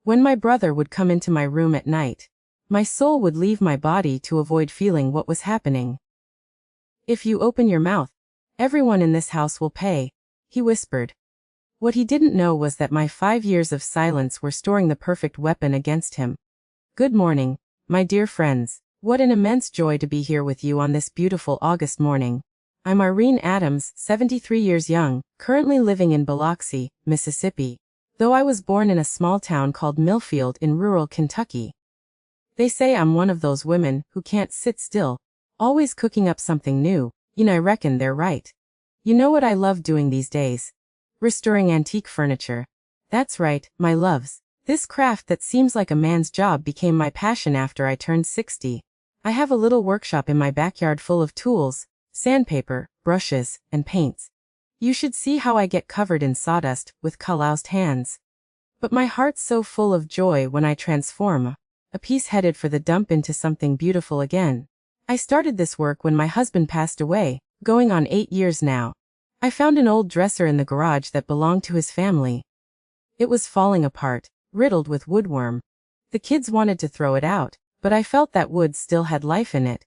When my brother would come into my room at night, my soul would leave my body to avoid feeling what was happening. "If you open your mouth, everyone in this house will pay," he whispered. What he didn't know was that my 5 years of silence were storing the perfect weapon against him. Good morning, my dear friends. What an immense joy to be here with you on this beautiful August morning. I'm Irene Adams, 73 years young, currently living in Biloxi, Mississippi, though I was born in a small town called Millfield in rural Kentucky. They say I'm one of those women who can't sit still, always cooking up something new, and I reckon they're right. You know what I love doing these days? Restoring antique furniture. That's right, my loves. This craft that seems like a man's job became my passion after I turned 60. I have a little workshop in my backyard full of tools, sandpaper, brushes, and paints. You should see how I get covered in sawdust with calloused hands. But my heart's so full of joy when I transform a piece headed for the dump into something beautiful again. I started this work when my husband passed away, going on 8 years now. I found an old dresser in the garage that belonged to his family. It was falling apart, riddled with woodworm. The kids wanted to throw it out, but I felt that wood still had life in it.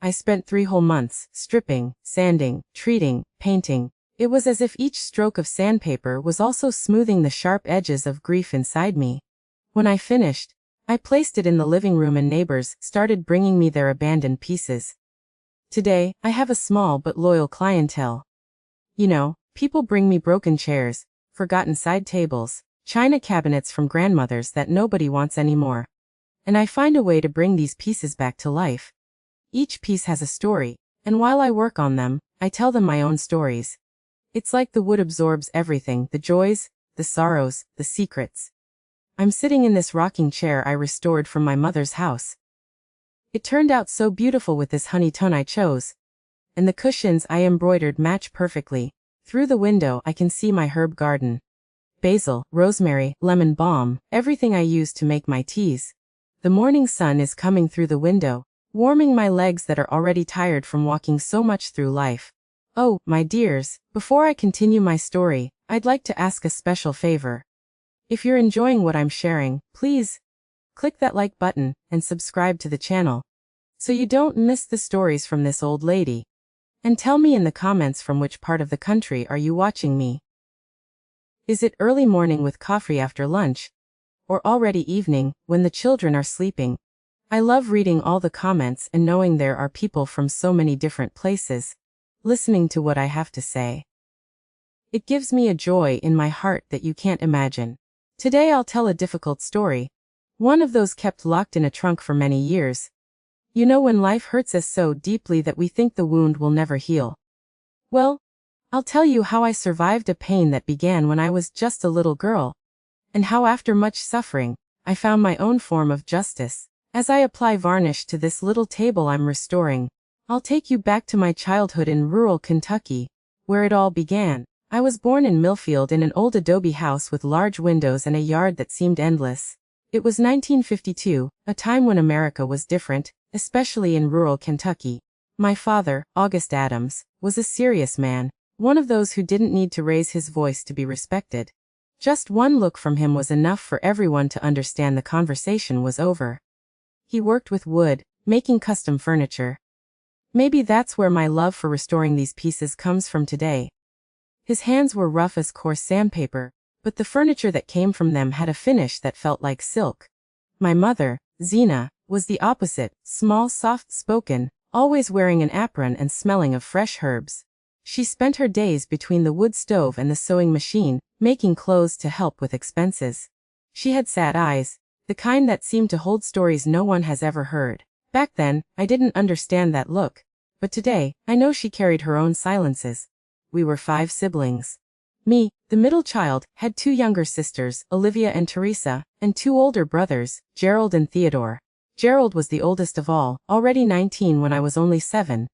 I spent 3 whole months, stripping, sanding, treating, painting. It was as if each stroke of sandpaper was also smoothing the sharp edges of grief inside me. When I finished, I placed it in the living room and neighbors started bringing me their abandoned pieces. Today, I have a small but loyal clientele. You know, people bring me broken chairs, forgotten side tables, china cabinets from grandmothers that nobody wants anymore. And I find a way to bring these pieces back to life. Each piece has a story, and while I work on them, I tell them my own stories. It's like the wood absorbs everything, the joys, the sorrows, the secrets. I'm sitting in this rocking chair I restored from my mother's house. It turned out so beautiful with this honey tone I chose. And the cushions I embroidered match perfectly. Through the window I can see my herb garden. Basil, rosemary, lemon balm, everything I use to make my teas. The morning sun is coming through the window, warming my legs that are already tired from walking so much through life. Oh, my dears, before I continue my story, I'd like to ask a special favor. If you're enjoying what I'm sharing, please click that like button and subscribe to the channel so you don't miss the stories from this old lady. And tell me in the comments from which part of the country are you watching me. Is it early morning with coffee after lunch? Or already evening, when the children are sleeping? I love reading all the comments and knowing there are people from so many different places, listening to what I have to say. It gives me a joy in my heart that you can't imagine. Today I'll tell a difficult story. One of those kept locked in a trunk for many years. You know when life hurts us so deeply that we think the wound will never heal. Well, I'll tell you how I survived a pain that began when I was just a little girl, and how after much suffering, I found my own form of justice. As I apply varnish to this little table I'm restoring, I'll take you back to my childhood in rural Kentucky, where it all began. I was born in Millfield in an old adobe house with large windows and a yard that seemed endless. It was 1952, a time when America was different, especially in rural Kentucky. My father, August Adams, was a serious man, one of those who didn't need to raise his voice to be respected. Just one look from him was enough for everyone to understand the conversation was over. He worked with wood, making custom furniture. Maybe that's where my love for restoring these pieces comes from today. His hands were rough as coarse sandpaper, but the furniture that came from them had a finish that felt like silk. My mother, Zena, was the opposite, small, soft-spoken, always wearing an apron and smelling of fresh herbs. She spent her days between the wood stove and the sewing machine, making clothes to help with expenses. She had sad eyes, the kind that seemed to hold stories no one has ever heard. Back then, I didn't understand that look, but today, I know she carried her own silences. We were 5 siblings. Me, the middle child, had 2 younger sisters, Olivia and Teresa, and 2 older brothers, Gerald and Theodore. Gerald was the oldest of all, already 19 when I was only 7.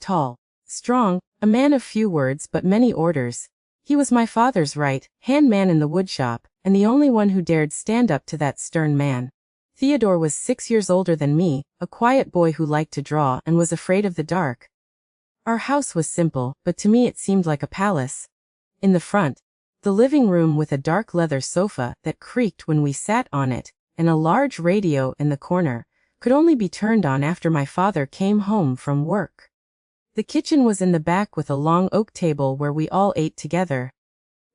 Tall, strong, a man of few words but many orders. He was my father's right-hand man in the woodshop, and the only one who dared stand up to that stern man. Theodore was 6 years older than me, a quiet boy who liked to draw and was afraid of the dark. Our house was simple, but to me it seemed like a palace. In the front, The living room with a dark leather sofa that creaked when we sat on it, and a large radio in the corner, could only be turned on after my father came home from work. The kitchen was in the back with a long oak table where we all ate together.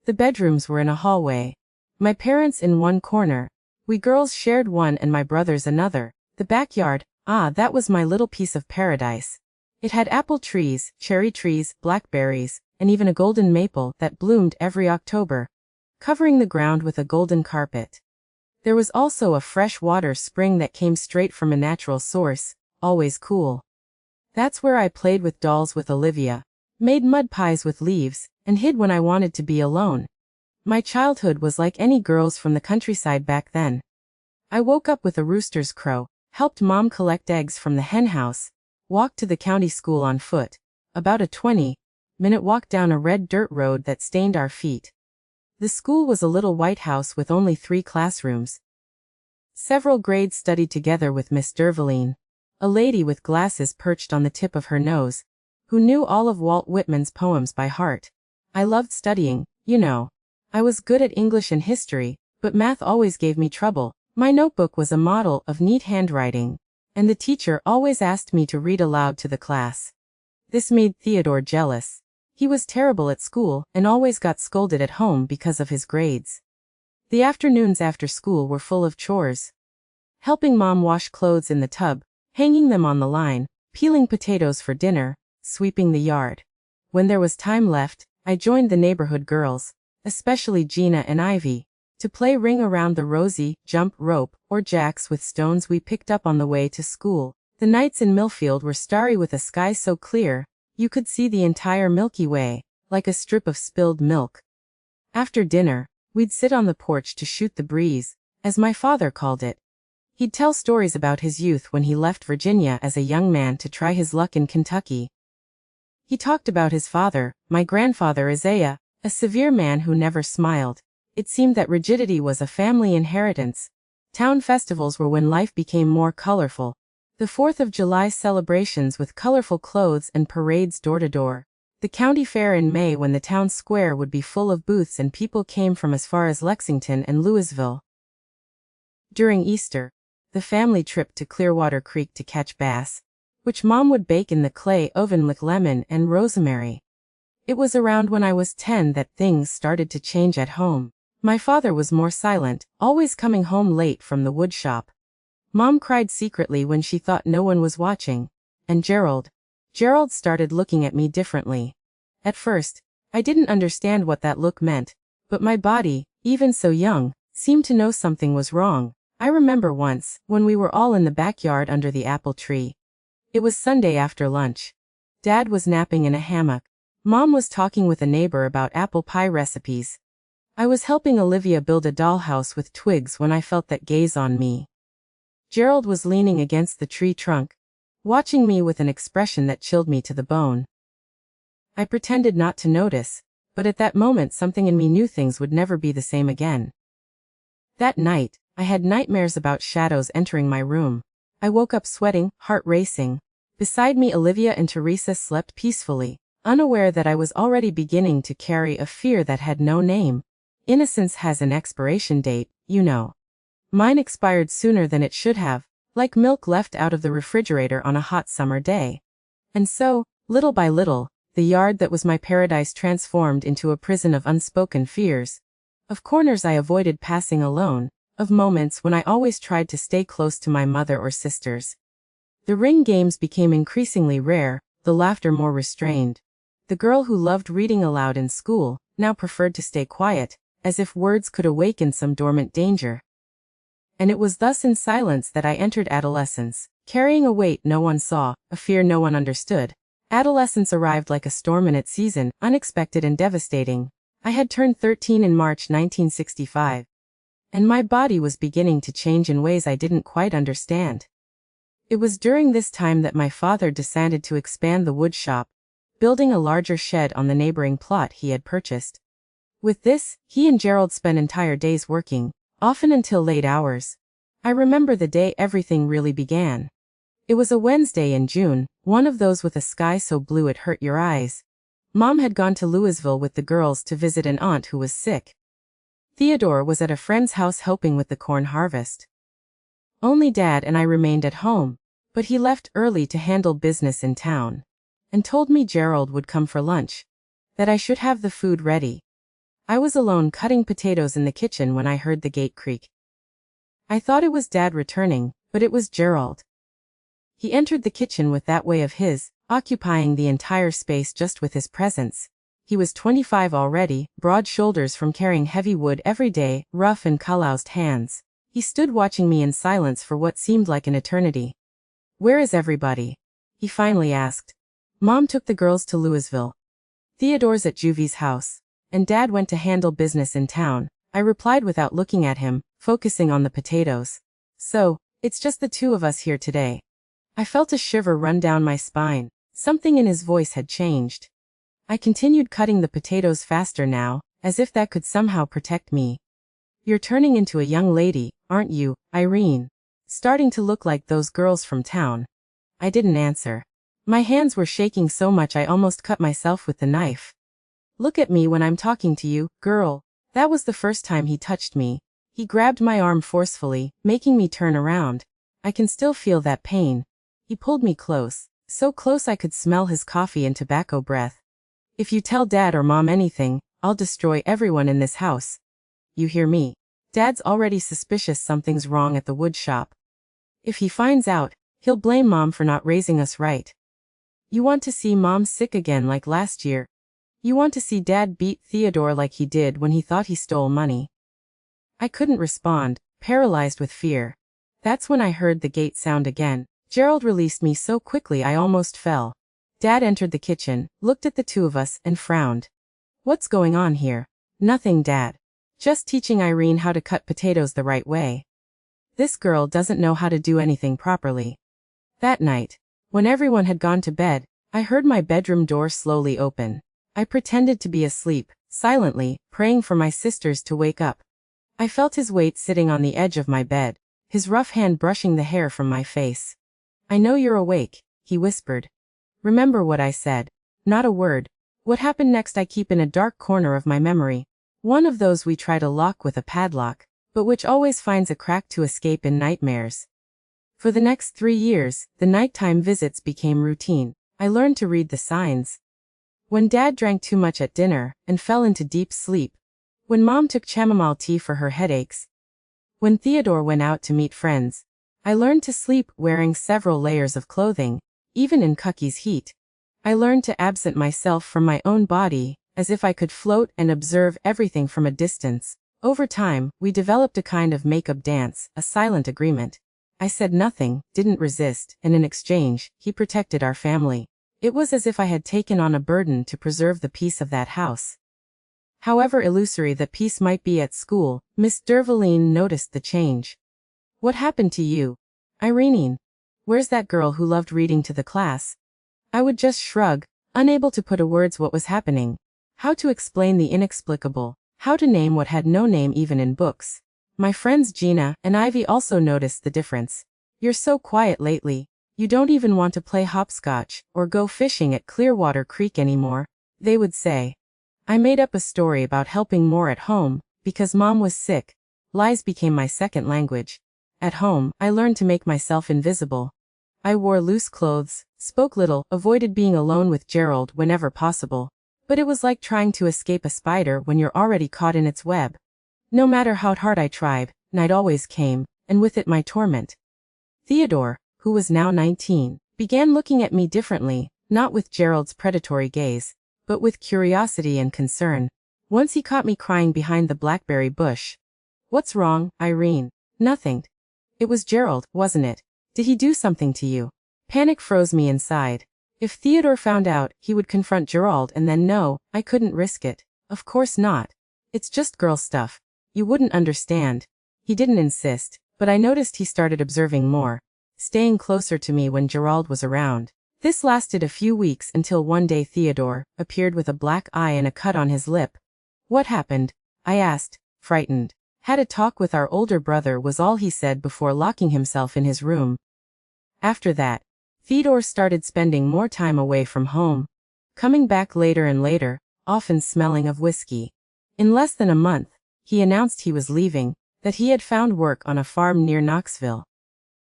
The bedrooms were in a hallway. My parents in one corner. We girls shared one and my brothers another. The backyard, that was my little piece of paradise. It had apple trees, cherry trees, blackberries, and even a golden maple that bloomed every October, covering the ground with a golden carpet. There was also a fresh water spring that came straight from a natural source, always cool. That's where I played with dolls with Olivia, made mud pies with leaves, and hid when I wanted to be alone. My childhood was like any girl's from the countryside back then. I woke up with a rooster's crow, helped Mom collect eggs from the hen house, walked to the county school on foot, about a 20-minute walk down a red dirt road that stained our feet. The school was a little white house with only 3 classrooms. Several grades studied together with Miss Dervaline, a lady with glasses perched on the tip of her nose, who knew all of Walt Whitman's poems by heart. I loved studying, you know. I was good at English and history, but math always gave me trouble. My notebook was a model of neat handwriting, and the teacher always asked me to read aloud to the class. This made Theodore jealous. He was terrible at school and always got scolded at home because of his grades. The afternoons after school were full of chores. Helping Mom wash clothes in the tub, hanging them on the line, peeling potatoes for dinner, sweeping the yard. When there was time left, I joined the neighborhood girls, especially Gina and Ivy, to play ring around the rosy, jump rope, or jacks with stones we picked up on the way to school. The nights in Millfield were starry with a sky so clear, you could see the entire Milky Way, like a strip of spilled milk. After dinner, we'd sit on the porch to shoot the breeze, as my father called it. He'd tell stories about his youth when he left Virginia as a young man to try his luck in Kentucky. He talked about his father, my grandfather Isaiah, a severe man who never smiled. It seemed that rigidity was a family inheritance. Town festivals were when life became more colorful. The 4th of July celebrations with colorful clothes and parades door to door. The county fair in May when the town square would be full of booths and people came from as far as Lexington and Louisville. During Easter, the family trip to Clearwater Creek to catch bass, which Mom would bake in the clay oven with lemon and rosemary. It was around when I was 10 that things started to change at home. My father was more silent, always coming home late from the wood shop. Mom cried secretly when she thought no one was watching. And Gerald started looking at me differently. At first, I didn't understand what that look meant, but my body, even so young, seemed to know something was wrong. I remember once, when we were all in the backyard under the apple tree. It was Sunday after lunch. Dad was napping in a hammock. Mom was talking with a neighbor about apple pie recipes. I was helping Olivia build a dollhouse with twigs when I felt that gaze on me. Gerald was leaning against the tree trunk, watching me with an expression that chilled me to the bone. I pretended not to notice, but at that moment something in me knew things would never be the same again. That night, I had nightmares about shadows entering my room. I woke up sweating, heart racing. Beside me Olivia and Teresa slept peacefully, unaware that I was already beginning to carry a fear that had no name. Innocence has an expiration date, you know. Mine expired sooner than it should have, like milk left out of the refrigerator on a hot summer day. And so, little by little, the yard that was my paradise transformed into a prison of unspoken fears. Of corners I avoided passing alone, of moments when I always tried to stay close to my mother or sisters. The ring games became increasingly rare, the laughter more restrained. The girl who loved reading aloud in school now preferred to stay quiet, as if words could awaken some dormant danger. And it was thus in silence that I entered adolescence, carrying a weight no one saw, a fear no one understood. Adolescence arrived like a storm in its season, unexpected and devastating. I had turned 13 in March 1965. And my body was beginning to change in ways I didn't quite understand. It was during this time that my father decided to expand the wood shop, building a larger shed on the neighboring plot he had purchased. With this, he and Gerald spent entire days working, often until late hours. I remember the day everything really began. It was a Wednesday in June, one of those with a sky so blue it hurt your eyes. Mom had gone to Louisville with the girls to visit an aunt who was sick. Theodore was at a friend's house helping with the corn harvest. Only Dad and I remained at home, but he left early to handle business in town, and told me Gerald would come for lunch, that I should have the food ready. I was alone cutting potatoes in the kitchen when I heard the gate creak. I thought it was Dad returning, but it was Gerald. He entered the kitchen with that way of his, occupying the entire space just with his presence. He was 25 already, broad shoulders from carrying heavy wood every day, rough and calloused hands. He stood watching me in silence for what seemed like an eternity. "Where is everybody?" he finally asked. "Mom took the girls to Louisville. Theodore's at Juvie's house, and Dad went to handle business in town," I replied without looking at him, focusing on the potatoes. "So, it's just the two of us here today." I felt a shiver run down my spine. Something in his voice had changed. I continued cutting the potatoes faster now, as if that could somehow protect me. "You're turning into a young lady, aren't you, Irene? Starting to look like those girls from town." I didn't answer. My hands were shaking so much I almost cut myself with the knife. "Look at me when I'm talking to you, girl." That was the first time he touched me. He grabbed my arm forcefully, making me turn around. I can still feel that pain. He pulled me close, so close I could smell his coffee and tobacco breath. "If you tell Dad or Mom anything, I'll destroy everyone in this house. You hear me? Dad's already suspicious something's wrong at the wood shop. If he finds out, he'll blame Mom for not raising us right. You want to see Mom sick again like last year. You want to see Dad beat Theodore like he did when he thought he stole money." I couldn't respond, paralyzed with fear. That's when I heard the gate sound again. Gerald released me so quickly I almost fell. Dad entered the kitchen, looked at the two of us, and frowned. "What's going on here?" "Nothing, Dad. Just teaching Irene how to cut potatoes the right way. This girl doesn't know how to do anything properly." That night, when everyone had gone to bed, I heard my bedroom door slowly open. I pretended to be asleep, silently, praying for my sisters to wake up. I felt his weight sitting on the edge of my bed, his rough hand brushing the hair from my face. "I know you're awake," he whispered. "Remember what I said." Not a word. What happened next I keep in a dark corner of my memory. One of those we try to lock with a padlock, but which always finds a crack to escape in nightmares. For the next 3 years, the nighttime visits became routine. I learned to read the signs. When Dad drank too much at dinner and fell into deep sleep. When Mom took chamomile tea for her headaches. When Theodore went out to meet friends. I learned to sleep wearing several layers of clothing, even in Cooky's heat. I learned to absent myself from my own body, as if I could float and observe everything from a distance. Over time, we developed a kind of make-up dance, a silent agreement. I said nothing, didn't resist, and in exchange, he protected our family. It was as if I had taken on a burden to preserve the peace of that house. However illusory the peace might be at school, Miss Dervaline noticed the change. "What happened to you, Irene? Where's that girl who loved reading to the class?" I would just shrug, unable to put to words what was happening. How to explain the inexplicable, how to name what had no name even in books. My friends Gina and Ivy also noticed the difference. "You're so quiet lately. You don't even want to play hopscotch or go fishing at Clearwater Creek anymore," they would say. I made up a story about helping more at home, because Mom was sick. Lies became my second language. At home, I learned to make myself invisible. I wore loose clothes, spoke little, avoided being alone with Gerald whenever possible. But it was like trying to escape a spider when you're already caught in its web. No matter how hard I tried, night always came, and with it my torment. Theodore, who was now 19, began looking at me differently, not with Gerald's predatory gaze, but with curiosity and concern. Once he caught me crying behind the blackberry bush. "What's wrong, Irene?" "Nothing." "It was Gerald, wasn't it? Did he do something to you?" Panic froze me inside. If Theodore found out, he would confront Gerald and then no, I couldn't risk it. Of course not. "It's just girl stuff. You wouldn't understand." He didn't insist, but I noticed he started observing more, staying closer to me when Gerald was around. This lasted a few weeks until one day Theodore appeared with a black eye and a cut on his lip. "What happened?" I asked, frightened. "Had a talk with our older brother," was all he said before locking himself in his room. After that, Theodore started spending more time away from home. coming back later and later, often smelling of whiskey. In less than a month, he announced he was leaving, that he had found work on a farm near Knoxville.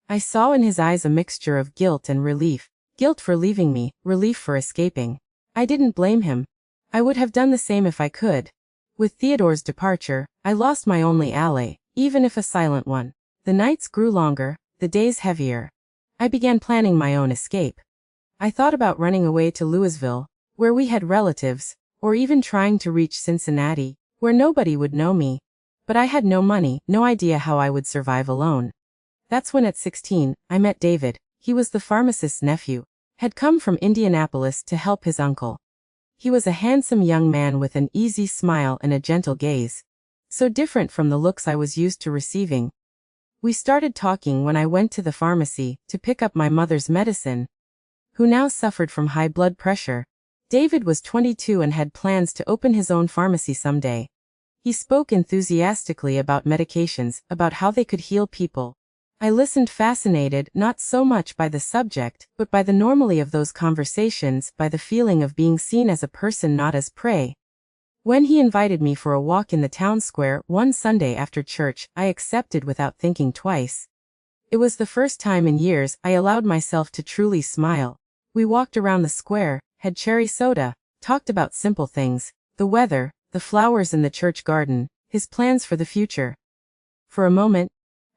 I saw in his eyes a mixture of guilt and relief. Guilt for leaving me, relief for escaping. I didn't blame him. I would have done the same if I could. With Theodore's departure, I lost my only ally, even if a silent one. The nights grew longer, the days heavier. I began planning my own escape. I thought about running away to Louisville, where we had relatives, or even trying to reach Cincinnati, where nobody would know me. But I had no money, no idea how I would survive alone. That's when at 16, I met David. He was the pharmacist's nephew, had come from Indianapolis to help his uncle. He was a handsome young man with an easy smile and a gentle gaze, so different from the looks I was used to receiving. We started talking when I went to the pharmacy to pick up my mother's medicine, who now suffered from high blood pressure. David was 22 and had plans to open his own pharmacy someday. He spoke enthusiastically about medications, about how they could heal people. I listened fascinated, not so much by the subject, but by the normality of those conversations, by the feeling of being seen as a person, not as prey. When he invited me for a walk in the town square one Sunday after church, I accepted without thinking twice. It was the first time in years I allowed myself to truly smile. We walked around the square, had cherry soda, talked about simple things, the weather, the flowers in the church garden, his plans for the future. For a moment,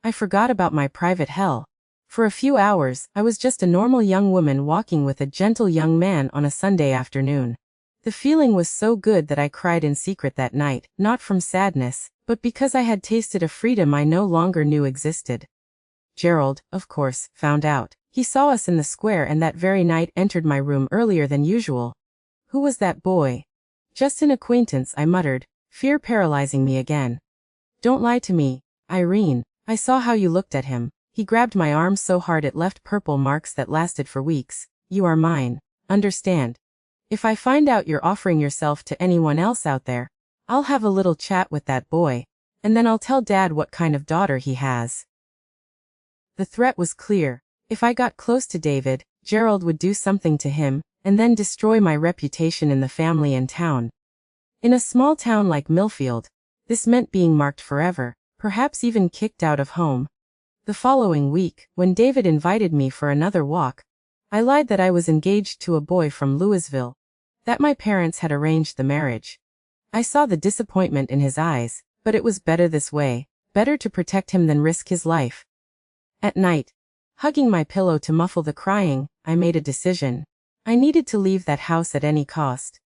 I forgot about my private hell. For a few hours, I was just a normal young woman walking with a gentle young man on a Sunday afternoon. The feeling was so good that I cried in secret that night, not from sadness, but because I had tasted a freedom I no longer knew existed. Gerald, of course, found out. He saw us in the square and that very night entered my room earlier than usual. Who was that boy? Just an acquaintance, I muttered, fear paralyzing me again. Don't lie to me, Irene. I saw how you looked at him. He grabbed my arm so hard it left purple marks that lasted for weeks. You are mine. Understand? If I find out you're offering yourself to anyone else out there, I'll have a little chat with that boy, and then I'll tell Dad what kind of daughter he has. The threat was clear. If I got close to David, Gerald would do something to him, and then destroy my reputation in the family and town. In a small town like Millfield, this meant being marked forever, perhaps even kicked out of home. The following week, when David invited me for another walk, I lied that I was engaged to a boy from Louisville, that my parents had arranged the marriage. I saw the disappointment in his eyes, but it was better this way, better to protect him than risk his life. At night, hugging my pillow to muffle the crying, I made a decision. I needed to leave that house at any cost.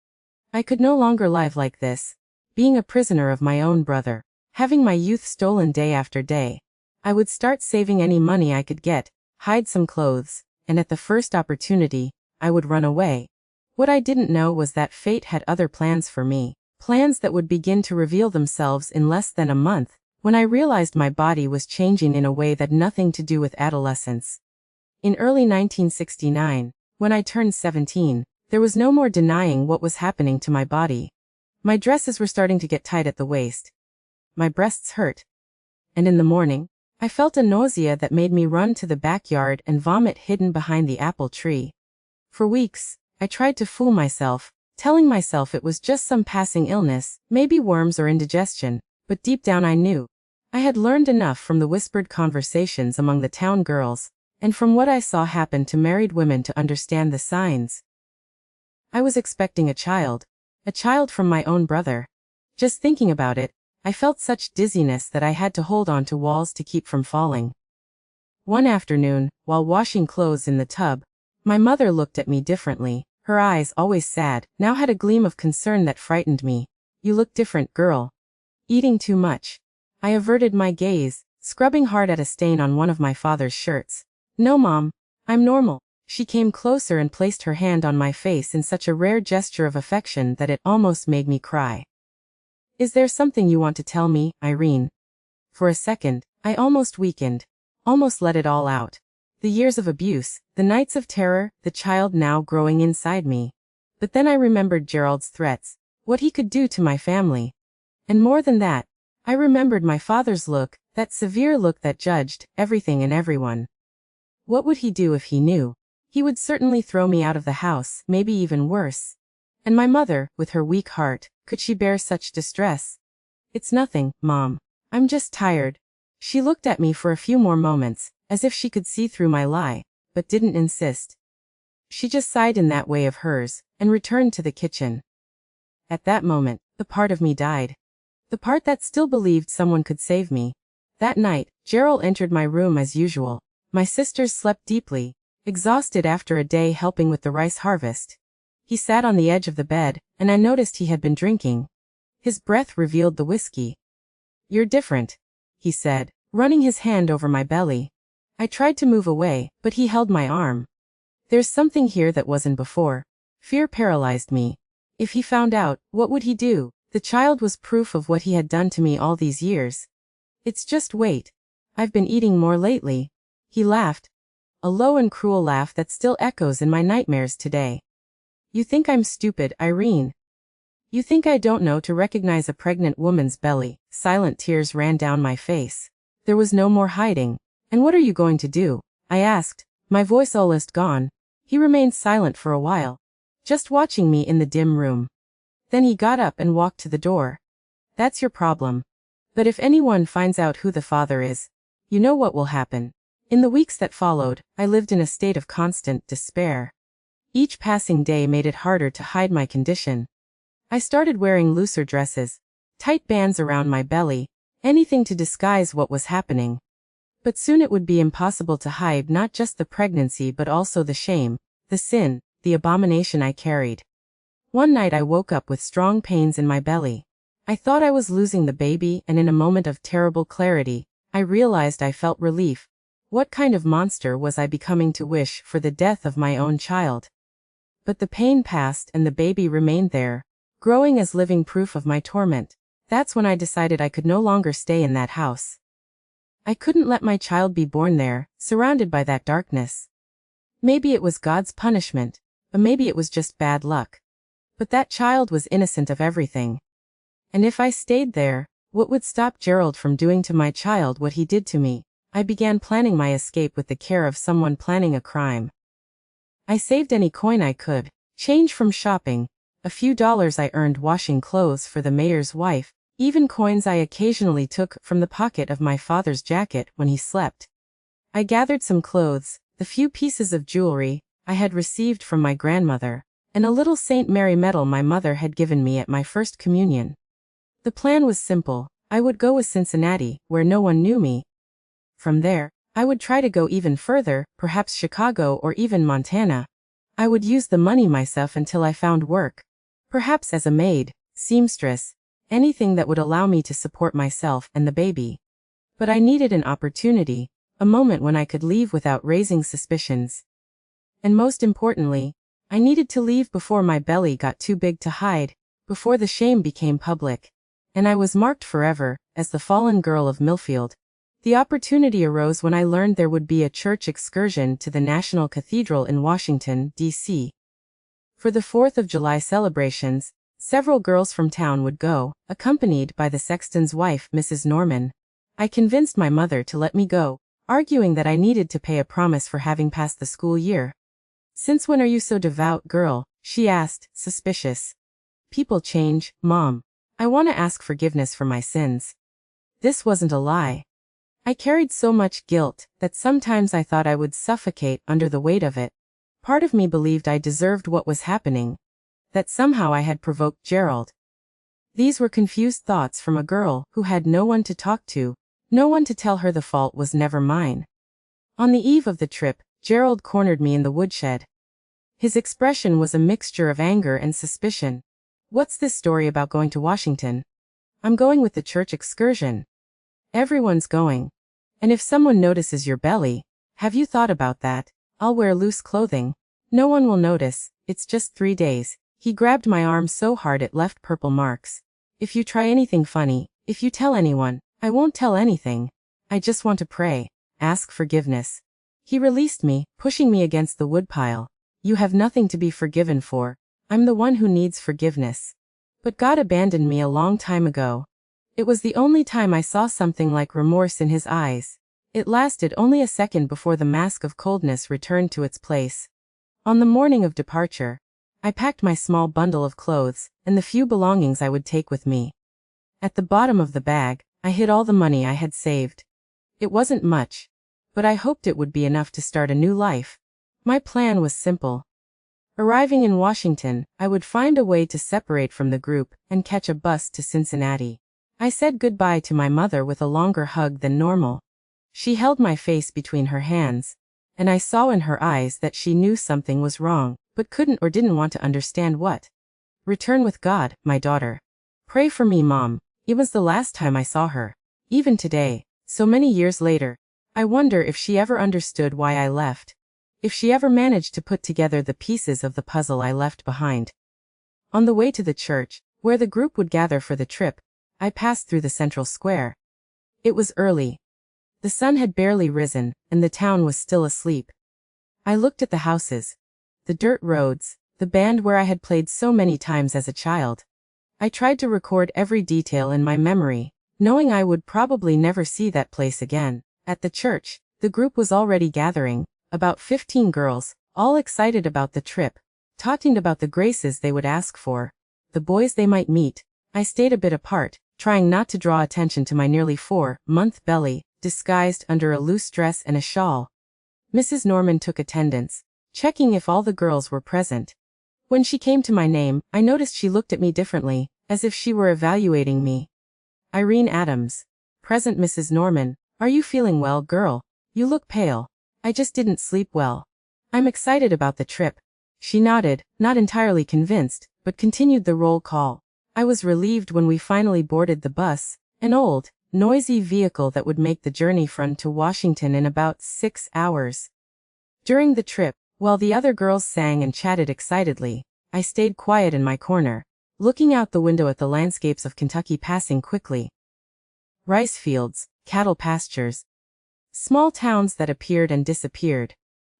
I could no longer live like this, being a prisoner of my own brother, having my youth stolen day after day. I would start saving any money I could get, hide some clothes, and at the first opportunity, I would run away. What I didn't know was that fate had other plans for me, plans that would begin to reveal themselves in less than a month, when I realized my body was changing in a way that had nothing to do with adolescence. In early 1969, when I turned 17, there was no more denying what was happening to my body. My dresses were starting to get tight at the waist. My breasts hurt. And in the morning, I felt a nausea that made me run to the backyard and vomit hidden behind the apple tree. For weeks, I tried to fool myself, telling myself it was just some passing illness, maybe worms or indigestion, but deep down I knew. I had learned enough from the whispered conversations among the town girls, and from what I saw happen to married women to understand the signs. I was expecting a child from my own brother. Just thinking about it, I felt such dizziness that I had to hold on to walls to keep from falling. One afternoon, while washing clothes in the tub, my mother looked at me differently. Her eyes, always sad, now had a gleam of concern that frightened me. You look different, girl. Eating too much. I averted my gaze, scrubbing hard at a stain on one of my father's shirts. No, Mom. I'm normal. She came closer and placed her hand on my face in such a rare gesture of affection that it almost made me cry. Is there something you want to tell me, Irene? For a second, I almost weakened, almost let it all out. The years of abuse, the nights of terror, the child now growing inside me. But then I remembered Gerald's threats, what he could do to my family. And more than that, I remembered my father's look, that severe look that judged everything and everyone. What would he do if he knew? He would certainly throw me out of the house, maybe even worse. And my mother, with her weak heart, could she bear such distress? It's nothing, Mom. I'm just tired. She looked at me for a few more moments, as if she could see through my lie, but didn't insist. She just sighed in that way of hers, and returned to the kitchen. At that moment, the part of me died. The part that still believed someone could save me. That night, Gerald entered my room as usual. My sisters slept deeply, exhausted after a day helping with the rice harvest. He sat on the edge of the bed, and I noticed he had been drinking. His breath revealed the whiskey. "You're different," he said, running his hand over my belly. I tried to move away, but he held my arm. There's something here that wasn't before. Fear paralyzed me. If he found out, what would he do? The child was proof of what he had done to me all these years. It's just wait. I've been eating more lately. He laughed. A low and cruel laugh that still echoes in my nightmares today. You think I'm stupid, Irene? You think I don't know to recognize a pregnant woman's belly? Silent tears ran down my face. There was no more hiding. And what are you going to do? I asked, my voice almost gone. He remained silent for a while, just watching me in the dim room. Then he got up and walked to the door. That's your problem. But if anyone finds out who the father is, you know what will happen. In the weeks that followed, I lived in a state of constant despair. Each passing day made it harder to hide my condition. I started wearing looser dresses, tight bands around my belly, anything to disguise what was happening. But soon it would be impossible to hide not just the pregnancy but also the shame, the sin, the abomination I carried. One night I woke up with strong pains in my belly. I thought I was losing the baby, and in a moment of terrible clarity, I realized I felt relief. What kind of monster was I becoming to wish for the death of my own child? But the pain passed and the baby remained there, growing as living proof of my torment. That's when I decided I could no longer stay in that house. I couldn't let my child be born there, surrounded by that darkness. Maybe it was God's punishment, but maybe it was just bad luck. But that child was innocent of everything. And if I stayed there, what would stop Gerald from doing to my child what he did to me? I began planning my escape with the care of someone planning a crime. I saved any coin I could, change from shopping, a few dollars I earned washing clothes for the mayor's wife, even coins I occasionally took from the pocket of my father's jacket when he slept. I gathered some clothes, the few pieces of jewelry I had received from my grandmother, and a little St. Mary medal my mother had given me at my first communion. The plan was simple. I would go with Cincinnati, where no one knew me. From there, I would try to go even further, perhaps Chicago or even Montana. I would use the money myself until I found work. Perhaps as a maid, seamstress, anything that would allow me to support myself and the baby. But I needed an opportunity, a moment when I could leave without raising suspicions. And most importantly, I needed to leave before my belly got too big to hide, before the shame became public. And I was marked forever, as the fallen girl of Millfield. The opportunity arose when I learned there would be a church excursion to the National Cathedral in Washington, D.C. For the 4th of July celebrations, several girls from town would go, accompanied by the sexton's wife, Mrs. Norman. I convinced my mother to let me go, arguing that I needed to pay a promise for having passed the school year. "Since when are you so devout, girl?" she asked, suspicious. "People change, Mom. I want to ask forgiveness for my sins." This wasn't a lie. I carried so much guilt that sometimes I thought I would suffocate under the weight of it. Part of me believed I deserved what was happening, that somehow I had provoked Gerald. These were confused thoughts from a girl who had no one to talk to, no one to tell her the fault was never mine. On the eve of the trip, Gerald cornered me in the woodshed. His expression was a mixture of anger and suspicion. "What's this story about going to Washington?" "I'm going with the church excursion." "Everyone's going. And if someone notices your belly, have you thought about that?" "I'll wear loose clothing. No one will notice, it's just 3 days. He grabbed my arm so hard it left purple marks. "If you try anything funny, if you tell anyone, I won't tell anything. I just want to pray, ask forgiveness." He released me, pushing me against the woodpile. "You have nothing to be forgiven for. I'm the one who needs forgiveness. But God abandoned me a long time ago." It was the only time I saw something like remorse in his eyes. It lasted only a second before the mask of coldness returned to its place. On the morning of departure, I packed my small bundle of clothes, and the few belongings I would take with me. At the bottom of the bag, I hid all the money I had saved. It wasn't much, but I hoped it would be enough to start a new life. My plan was simple. Arriving in Washington, I would find a way to separate from the group and catch a bus to Cincinnati. I said goodbye to my mother with a longer hug than normal. She held my face between her hands, and I saw in her eyes that she knew something was wrong, but couldn't or didn't want to understand what. Return with God, my daughter. Pray for me, Mom. It was the last time I saw her. Even today, so many years later, I wonder if she ever understood why I left. If she ever managed to put together the pieces of the puzzle I left behind. On the way to the church, where the group would gather for the trip, I passed through the central square. It was early. The sun had barely risen, and the town was still asleep. I looked at the houses, the dirt roads, the band where I had played so many times as a child. I tried to record every detail in my memory, knowing I would probably never see that place again. At the church, the group was already gathering. About 15 girls, all excited about the trip, talking about the graces they would ask for, the boys they might meet. I stayed a bit apart, trying not to draw attention to my nearly 4-month belly, disguised under a loose dress and a shawl. Mrs. Norman took attendance, checking if all the girls were present. When she came to my name, I noticed she looked at me differently, as if she were evaluating me. Irene Adams. Present. Mrs. Norman. Are you feeling well, girl? You look pale. I just didn't sleep well. I'm excited about the trip. She nodded, not entirely convinced, but continued the roll call. I was relieved when we finally boarded the bus, an old, noisy vehicle that would make the journey from to Washington in about 6 hours. During the trip, while the other girls sang and chatted excitedly, I stayed quiet in my corner, looking out the window at the landscapes of Kentucky passing quickly. Rice fields, cattle pastures, small towns that appeared and disappeared.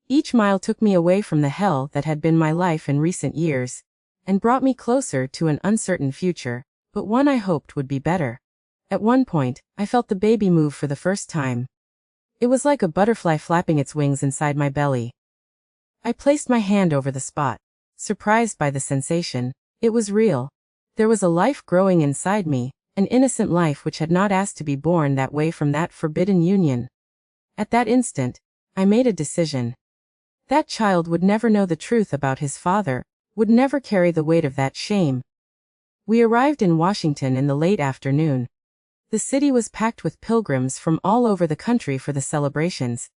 Each mile took me away from the hell that had been my life in recent years, and brought me closer to an uncertain future, but one I hoped would be better. At one point, I felt the baby move for the first time. It was like a butterfly flapping its wings inside my belly. I placed my hand over the spot, surprised by the sensation. It was real. There was a life growing inside me, an innocent life which had not asked to be born that way from that forbidden union. At that instant, I made a decision. That child would never know the truth about his father, would never carry the weight of that shame. We arrived in Washington in the late afternoon. The city was packed with pilgrims from all over the country for the celebrations.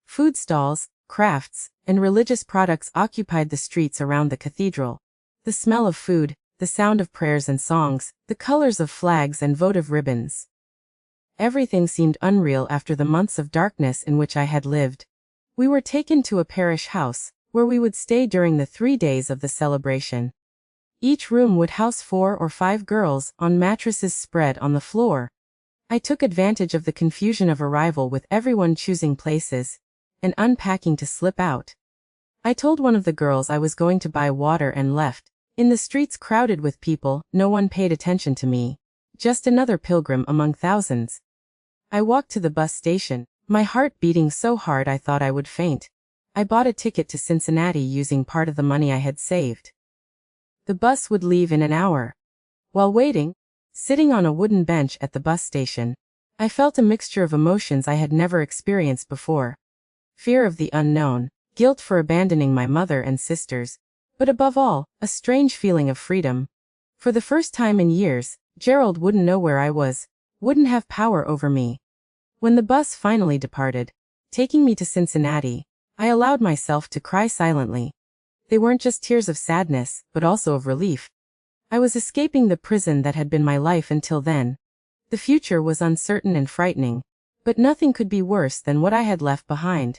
Food stalls, crafts, and religious products occupied the streets around the cathedral. The smell of food, the sound of prayers and songs, the colors of flags and votive ribbons. Everything seemed unreal after the months of darkness in which I had lived. We were taken to a parish house, where we would stay during the 3 days of the celebration. Each room would house 4 or 5 girls on mattresses spread on the floor. I took advantage of the confusion of arrival with everyone choosing places and unpacking to slip out. I told one of the girls I was going to buy water and left. In the streets crowded with people, no one paid attention to me. Just another pilgrim among thousands. I walked to the bus station, my heart beating so hard I thought I would faint. I bought a ticket to Cincinnati using part of the money I had saved. The bus would leave in an hour. While waiting, sitting on a wooden bench at the bus station, I felt a mixture of emotions I had never experienced before. Fear of the unknown, guilt for abandoning my mother and sisters, but above all, a strange feeling of freedom. For the first time in years, Gerald wouldn't know where I was, wouldn't have power over me. When the bus finally departed, taking me to Cincinnati, I allowed myself to cry silently. They weren't just tears of sadness, but also of relief. I was escaping the prison that had been my life until then. The future was uncertain and frightening, but nothing could be worse than what I had left behind.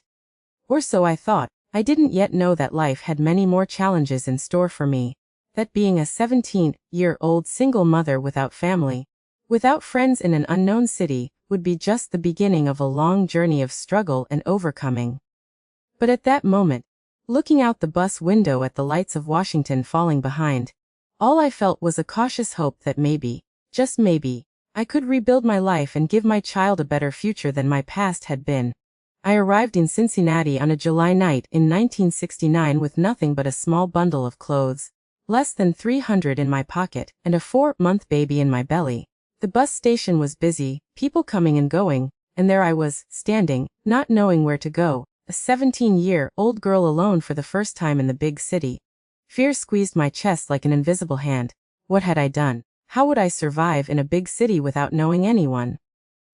Or so I thought. I didn't yet know that life had many more challenges in store for me, that being a 17-year-old single mother without family, without friends in an unknown city, would be just the beginning of a long journey of struggle and overcoming. But at that moment, looking out the bus window at the lights of Washington falling behind, all I felt was a cautious hope that maybe, just maybe, I could rebuild my life and give my child a better future than my past had been. I arrived in Cincinnati on a July night in 1969 with nothing but a small bundle of clothes, less than $300 in my pocket, and a 4-month baby in my belly. The bus station was busy, people coming and going, and there I was, standing, not knowing where to go, a 17-year-old girl alone for the first time in the big city. Fear squeezed my chest like an invisible hand. What had I done? How would I survive in a big city without knowing anyone?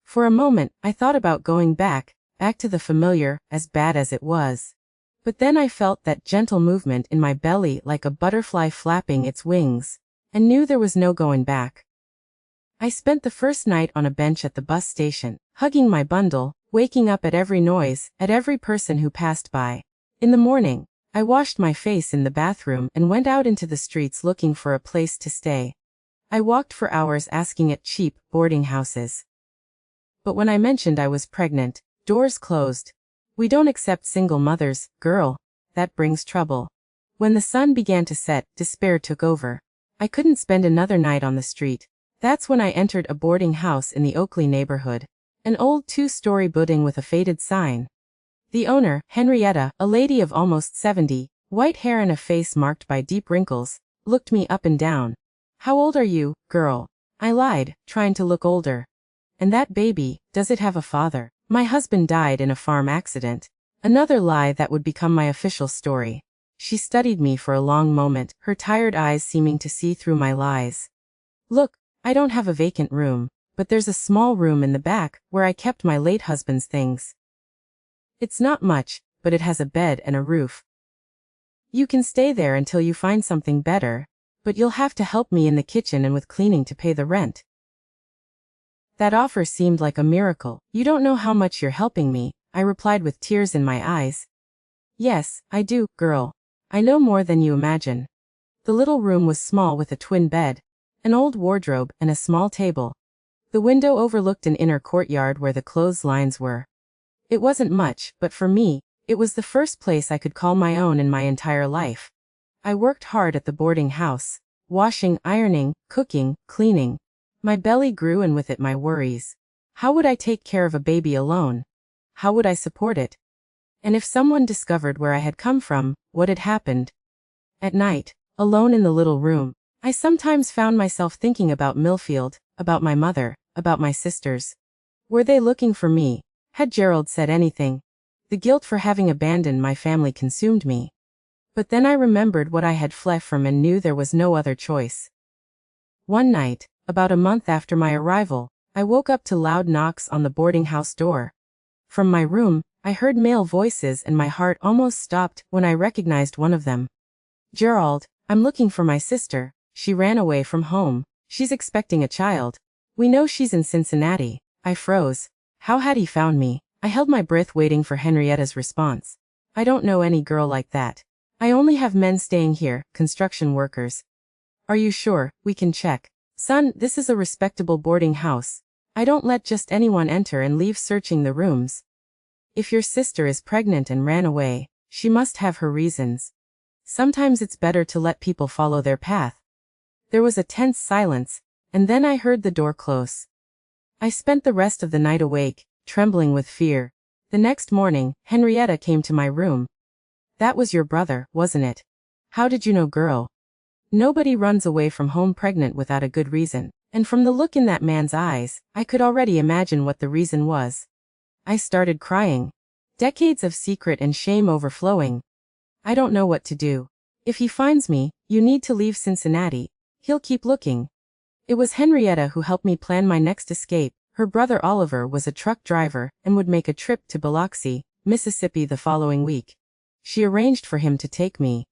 For a moment, I thought about going back to the familiar, as bad as it was. But then I felt that gentle movement in my belly like a butterfly flapping its wings, and knew there was no going back. I spent the first night on a bench at the bus station, hugging my bundle, waking up at every noise, at every person who passed by. In the morning, I washed my face in the bathroom and went out into the streets looking for a place to stay. I walked for hours asking at cheap boarding houses. But when I mentioned I was pregnant, doors closed. We don't accept single mothers, girl. That brings trouble. When the sun began to set, despair took over. I couldn't spend another night on the street. That's when I entered a boarding house in the Oakley neighborhood. An old 2-story building with a faded sign. The owner, Henrietta, a lady of almost 70, white hair and a face marked by deep wrinkles, looked me up and down. "How old are you, girl?" I lied, trying to look older. "And that baby, does it have a father?" "My husband died in a farm accident." Another lie that would become my official story. She studied me for a long moment, her tired eyes seeming to see through my lies. "Look, I don't have a vacant room, but there's a small room in the back where I kept my late husband's things. It's not much, but it has a bed and a roof. You can stay there until you find something better, but you'll have to help me in the kitchen and with cleaning to pay the rent." That offer seemed like a miracle. "You don't know how much you're helping me," I replied with tears in my eyes. "Yes, I do, girl. I know more than you imagine." The little room was small with a twin bed, an old wardrobe, and a small table. The window overlooked an inner courtyard where the clotheslines were. It wasn't much, but for me, it was the first place I could call my own in my entire life. I worked hard at the boarding house, washing, ironing, cooking, cleaning. My belly grew and with it my worries. How would I take care of a baby alone? How would I support it? And if someone discovered where I had come from, what had happened? At night, alone in the little room, I sometimes found myself thinking about Millfield, about my mother, about my sisters. Were they looking for me? Had Gerald said anything? The guilt for having abandoned my family consumed me. But then I remembered what I had fled from and knew there was no other choice. One night, about a month after my arrival, I woke up to loud knocks on the boarding house door. From my room, I heard male voices and my heart almost stopped when I recognized one of them. "Gerald, I'm looking for my sister. She ran away from home. She's expecting a child. We know she's in Cincinnati." I froze. How had he found me? I held my breath waiting for Henrietta's response. "I don't know any girl like that. I only have men staying here, construction workers." "Are you sure? We can check." "Son, this is a respectable boarding house. I don't let just anyone enter and leave searching the rooms. If your sister is pregnant and ran away, she must have her reasons. Sometimes it's better to let people follow their path." There was a tense silence, and then I heard the door close. I spent the rest of the night awake, trembling with fear. The next morning, Henrietta came to my room. "That was your brother, wasn't it? How did you know, girl? Nobody runs away from home pregnant without a good reason." And from the look in that man's eyes, I could already imagine what the reason was. I started crying. Decades of secret and shame overflowing. "I don't know what to do. If he finds me, you need to leave Cincinnati. He'll keep looking." It was Henrietta who helped me plan my next escape. Her brother Oliver was a truck driver and would make a trip to Biloxi, Mississippi the following week. She arranged for him to take me.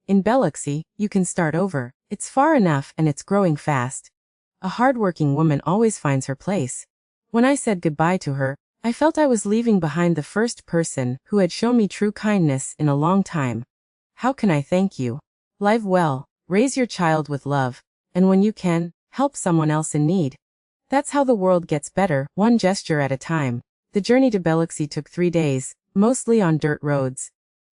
"In Biloxi, you can start over. It's far enough and it's growing fast. A hardworking woman always finds her place." When I said goodbye to her, I felt I was leaving behind the first person who had shown me true kindness in a long time. How can I thank you? Live well, raise your child with love, and when you can, help someone else in need. That's how the world gets better, one gesture at a time. The journey to Biloxi took 3 days, mostly on dirt roads.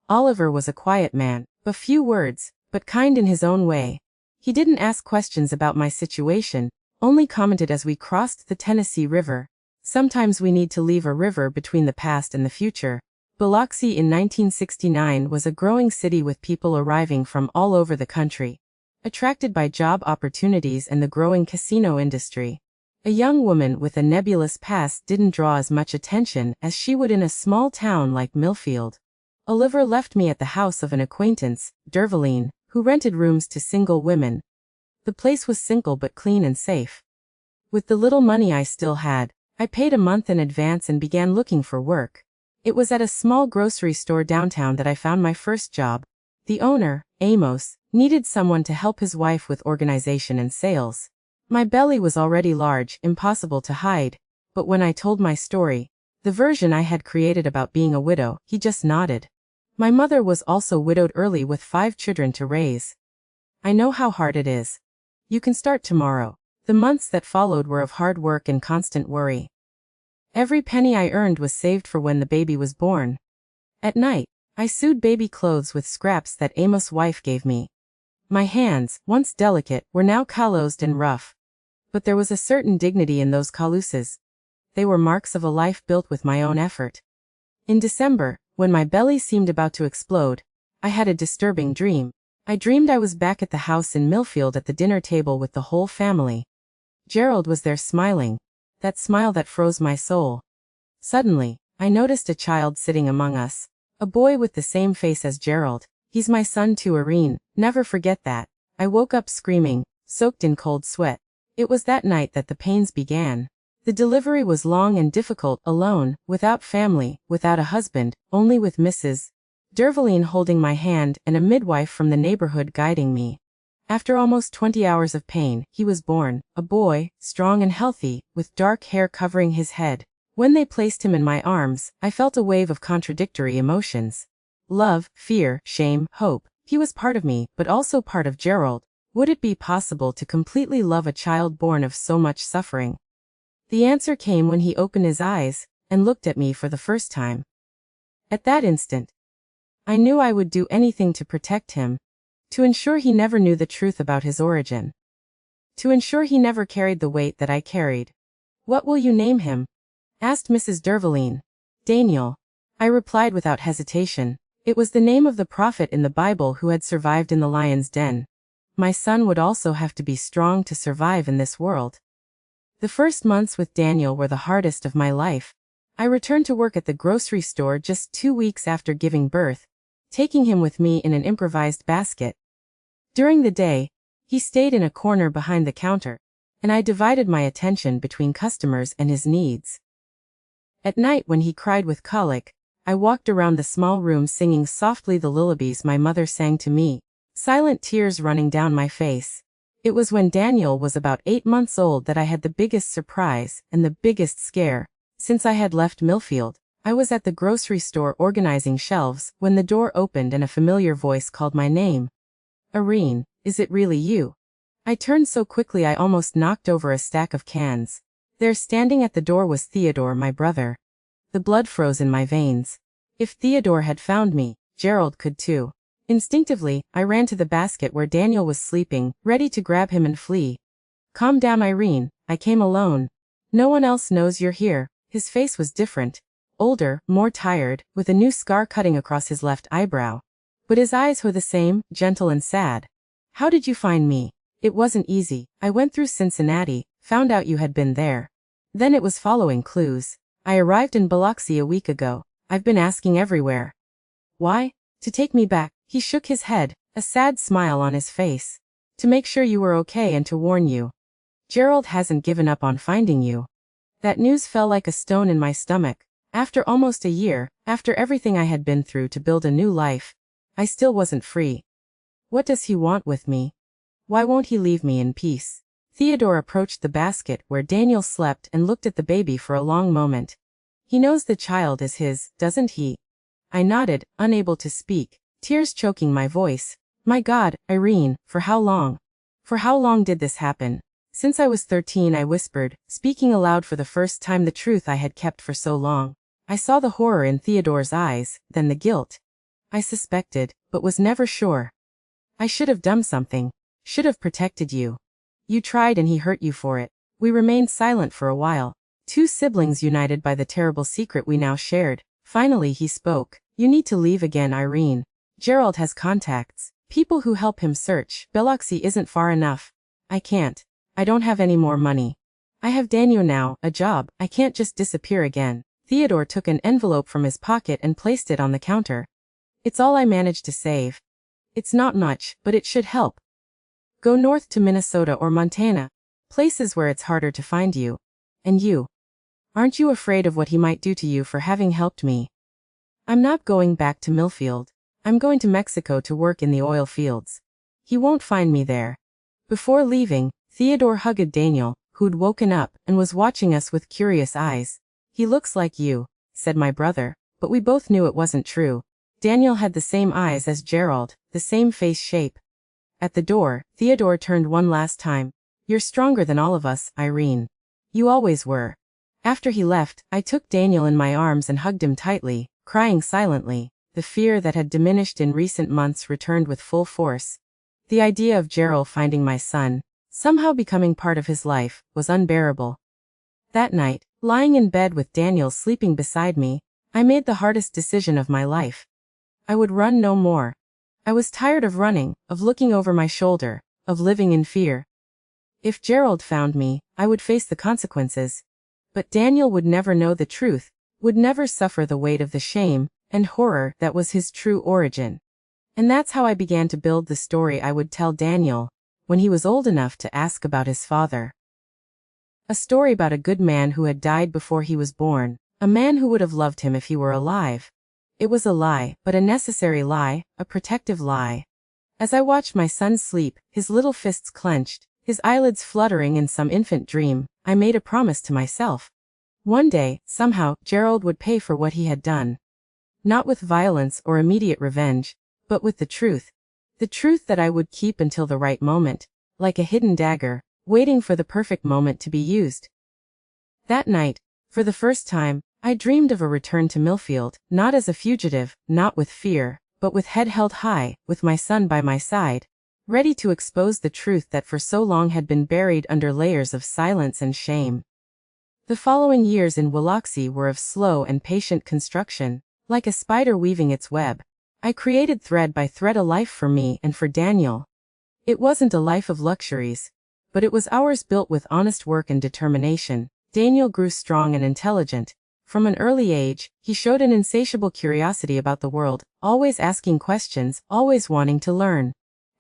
Oliver was a quiet man, a few words, but kind in his own way. He didn't ask questions about my situation, only commented as we crossed the Tennessee River. Sometimes we need to leave a river between the past and the future. Biloxi in 1969 was a growing city with people arriving from all over the country, attracted by job opportunities and the growing casino industry. A young woman with a nebulous past didn't draw as much attention as she would in a small town like Millfield. Oliver left me at the house of an acquaintance, Dervaline, who rented rooms to single women. The place was simple but clean and safe. With the little money I still had, I paid a month in advance and began looking for work. It was at a small grocery store downtown that I found my first job. The owner, Amos, needed someone to help his wife with organization and sales. My belly was already large, impossible to hide, but when I told my story, the version I had created about being a widow, he just nodded. My mother was also widowed early with 5 children to raise. I know how hard it is. You can start tomorrow. The months that followed were of hard work and constant worry. Every penny I earned was saved for when the baby was born. At night, I sewed baby clothes with scraps that Amos' wife gave me. My hands, once delicate, were now calloused and rough. But there was a certain dignity in those calluses. They were marks of a life built with my own effort. In December, when my belly seemed about to explode, I had a disturbing dream. I dreamed I was back at the house in Millfield at the dinner table with the whole family. Gerald was there smiling, that smile that froze my soul. Suddenly, I noticed a child sitting among us, a boy with the same face as Gerald. He's my son too, Irene, never forget that. I woke up screaming, soaked in cold sweat. It was that night that the pains began. The delivery was long and difficult, alone, without family, without a husband, only with Mrs. Dervaline holding my hand and a midwife from the neighborhood guiding me. After almost 20 hours of pain, he was born, a boy, strong and healthy, with dark hair covering his head. When they placed him in my arms, I felt a wave of contradictory emotions. Love, fear, shame, hope. He was part of me, but also part of Gerald. Would it be possible to completely love a child born of so much suffering? The answer came when he opened his eyes and looked at me for the first time. At that instant, I knew I would do anything to protect him, to ensure he never knew the truth about his origin, to ensure he never carried the weight that I carried. "What will you name him?" asked Mrs. Dervaline. "Daniel," I replied without hesitation. It was the name of the prophet in the Bible who had survived in the lion's den. My son would also have to be strong to survive in this world. The first months with Daniel were the hardest of my life. I returned to work at the grocery store just 2 weeks after giving birth, taking him with me in an improvised basket. During the day, he stayed in a corner behind the counter, and I divided my attention between customers and his needs. At night when he cried with colic, I walked around the small room singing softly the lullabies my mother sang to me, silent tears running down my face. It was when Daniel was about 8 months old that I had the biggest surprise and the biggest scare. Since I had left Millfield, I was at the grocery store organizing shelves when the door opened and a familiar voice called my name. "Irene, is it really you?" I turned so quickly I almost knocked over a stack of cans. There standing at the door was Theodore, my brother. The blood froze in my veins. If Theodore had found me, Gerald could too. Instinctively, I ran to the basket where Daniel was sleeping, ready to grab him and flee. "Calm down, Irene, I came alone. No one else knows you're here." His face was different, older, more tired, with a new scar cutting across his left eyebrow. But his eyes were the same, gentle and sad. "How did you find me?" "It wasn't easy. I went through Cincinnati, found out you had been there. Then it was following clues. I arrived in Biloxi a week ago. I've been asking everywhere." "Why?" "To take me back." He shook his head, a sad smile on his face. "To make sure you were okay and to warn you. Gerald hasn't given up on finding you." That news fell like a stone in my stomach. After almost a year, after everything I had been through to build a new life, I still wasn't free. What does he want with me? Why won't he leave me in peace? Theodore approached the basket where Daniel slept and looked at the baby for a long moment. "He knows the child is his, doesn't he?" I nodded, unable to speak, tears choking my voice. "My God, Irene, for how long? For how long did this happen?" "Since I was 13," I whispered, speaking aloud for the first time the truth I had kept for so long. I saw the horror in Theodore's eyes, then the guilt. I suspected, but was never sure. "I should have done something. Should have protected you. You tried and he hurt you for it." We remained silent for a while. 2 siblings united by the terrible secret we now shared. Finally he spoke. You need to leave again, Irene. Gerald has contacts. People who help him search. Biloxi isn't far enough. I can't. I don't have any more money. I have Daniel now, a job. I can't just disappear again. Theodore took an envelope from his pocket and placed it on the counter. It's all I managed to save. It's not much, but it should help. Go north to Minnesota or Montana, places where it's harder to find you. And you? Aren't you afraid of what he might do to you for having helped me? I'm not going back to Millfield. I'm going to Mexico to work in the oil fields. He won't find me there. Before leaving, Theodore hugged Daniel, who'd woken up and was watching us with curious eyes. He looks like you, said my brother, but we both knew it wasn't true. Daniel had the same eyes as Gerald, the same face shape. At the door, Theodore turned one last time. You're stronger than all of us, Irene. You always were. After he left, I took Daniel in my arms and hugged him tightly, crying silently. The fear that had diminished in recent months returned with full force. The idea of Gerald finding my son, somehow becoming part of his life, was unbearable. That night, lying in bed with Daniel sleeping beside me, I made the hardest decision of my life. I would run no more. I was tired of running, of looking over my shoulder, of living in fear. If Gerald found me, I would face the consequences. But Daniel would never know the truth, would never suffer the weight of the shame and horror that was his true origin. And that's how I began to build the story I would tell Daniel when he was old enough to ask about his father. A story about a good man who had died before he was born, a man who would have loved him if he were alive. It was a lie, but a necessary lie, a protective lie. As I watched my son sleep, his little fists clenched, his eyelids fluttering in some infant dream, I made a promise to myself. One day, somehow, Gerald would pay for what he had done. Not with violence or immediate revenge, but with the truth. The truth that I would keep until the right moment, like a hidden dagger, waiting for the perfect moment to be used. That night, for the first time, I dreamed of a return to Millfield, not as a fugitive, not with fear, but with head held high, with my son by my side, ready to expose the truth that for so long had been buried under layers of silence and shame. The following years in Biloxi were of slow and patient construction. Like a spider weaving its web, I created thread by thread a life for me and for Daniel. It wasn't a life of luxuries, but it was ours built with honest work and determination. Daniel grew strong and intelligent. From an early age, he showed an insatiable curiosity about the world, always asking questions, always wanting to learn.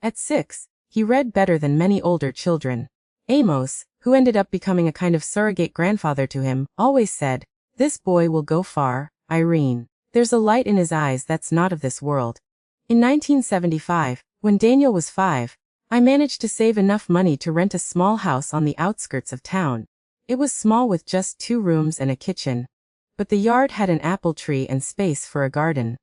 At 6, he read better than many older children. Amos, who ended up becoming a kind of surrogate grandfather to him, always said, "This boy will go far, Irene. There's a light in his eyes that's not of this world." In 1975, when Daniel was 5, I managed to save enough money to rent a small house on the outskirts of town. It was small with just 2 rooms and a kitchen. But the yard had an apple tree and space for a garden.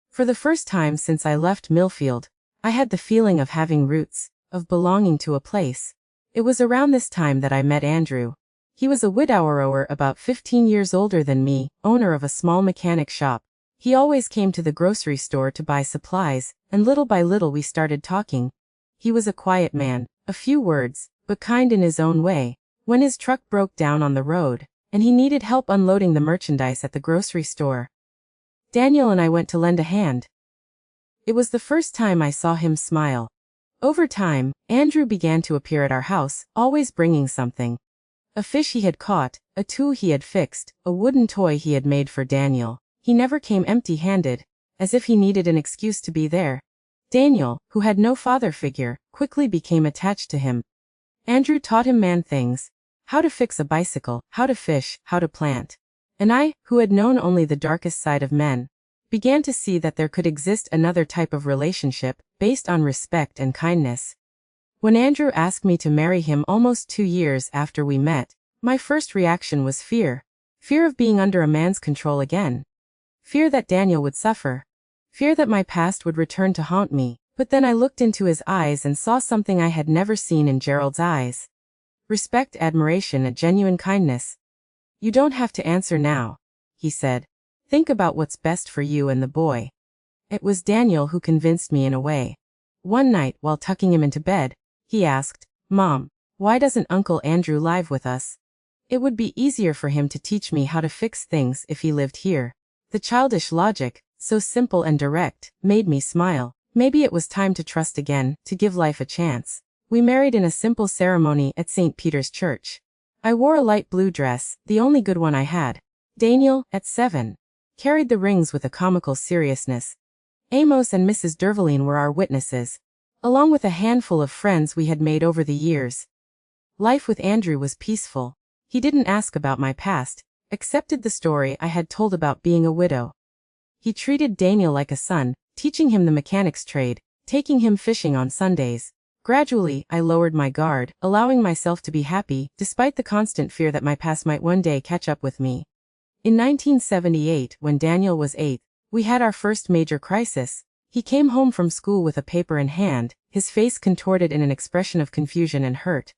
For the first time since I left Millfield, I had the feeling of having roots, of belonging to a place. It was around this time that I met Andrew. He was a widower about 15 years older than me, owner of a small mechanic shop. He always came to the grocery store to buy supplies, and little by little we started talking. He was a quiet man, a few words, but kind in his own way. When his truck broke down on the road, and he needed help unloading the merchandise at the grocery store, Daniel and I went to lend a hand. It was the first time I saw him smile. Over time, Andrew began to appear at our house, always bringing something. A fish he had caught, a tool he had fixed, a wooden toy he had made for Daniel. He never came empty-handed, as if he needed an excuse to be there. Daniel, who had no father figure, quickly became attached to him. Andrew taught him man things: how to fix a bicycle, how to fish, how to plant. And I, who had known only the darkest side of men, began to see that there could exist another type of relationship, based on respect and kindness. When Andrew asked me to marry him almost 2 years after we met, my first reaction was fear. Fear of being under a man's control again. Fear that Daniel would suffer. Fear that my past would return to haunt me. But then I looked into his eyes and saw something I had never seen in Gerald's eyes. Respect, admiration, and genuine kindness. "You don't have to answer now," he said. "Think about what's best for you and the boy." It was Daniel who convinced me in a way. One night, while tucking him into bed, he asked, "Mom, why doesn't Uncle Andrew live with us?" It would be easier for him to teach me how to fix things if he lived here. The childish logic, so simple and direct, made me smile. Maybe it was time to trust again, to give life a chance. We married in a simple ceremony at St. Peter's Church. I wore a light blue dress, the only good one I had. Daniel, at 7, carried the rings with a comical seriousness. Amos and Mrs. Derveline were our witnesses, along with a handful of friends we had made over the years. Life with Andrew was peaceful. He didn't ask about my past, accepted the story I had told about being a widow. He treated Daniel like a son, teaching him the mechanic's trade, taking him fishing on Sundays. Gradually, I lowered my guard, allowing myself to be happy, despite the constant fear that my past might one day catch up with me. In 1978, when Daniel was 8, we had our first major crisis. He came home from school with a paper in hand, his face contorted in an expression of confusion and hurt.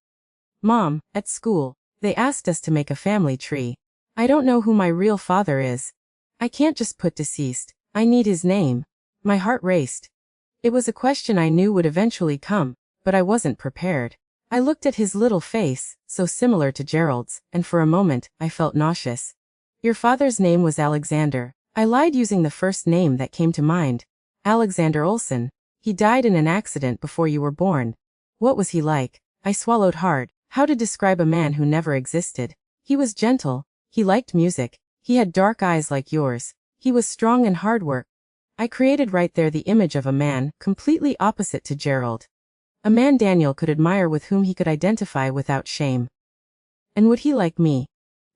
"Mom, at school, they asked us to make a family tree. I don't know who my real father is. I can't just put deceased. I need his name." My heart raced. It was a question I knew would eventually come, but I wasn't prepared. I looked at his little face, so similar to Gerald's, and for a moment, I felt nauseous. "Your father's name was Alexander." I lied, using the first name that came to mind. "Alexander Olson. He died in an accident before you were born." "What was he like?" I swallowed hard. How to describe a man who never existed? He was gentle. He liked music. He had dark eyes like yours. He was strong and hard work. I created right there the image of a man, completely opposite to Gerald. A man Daniel could admire, with whom he could identify without shame. And would he like me?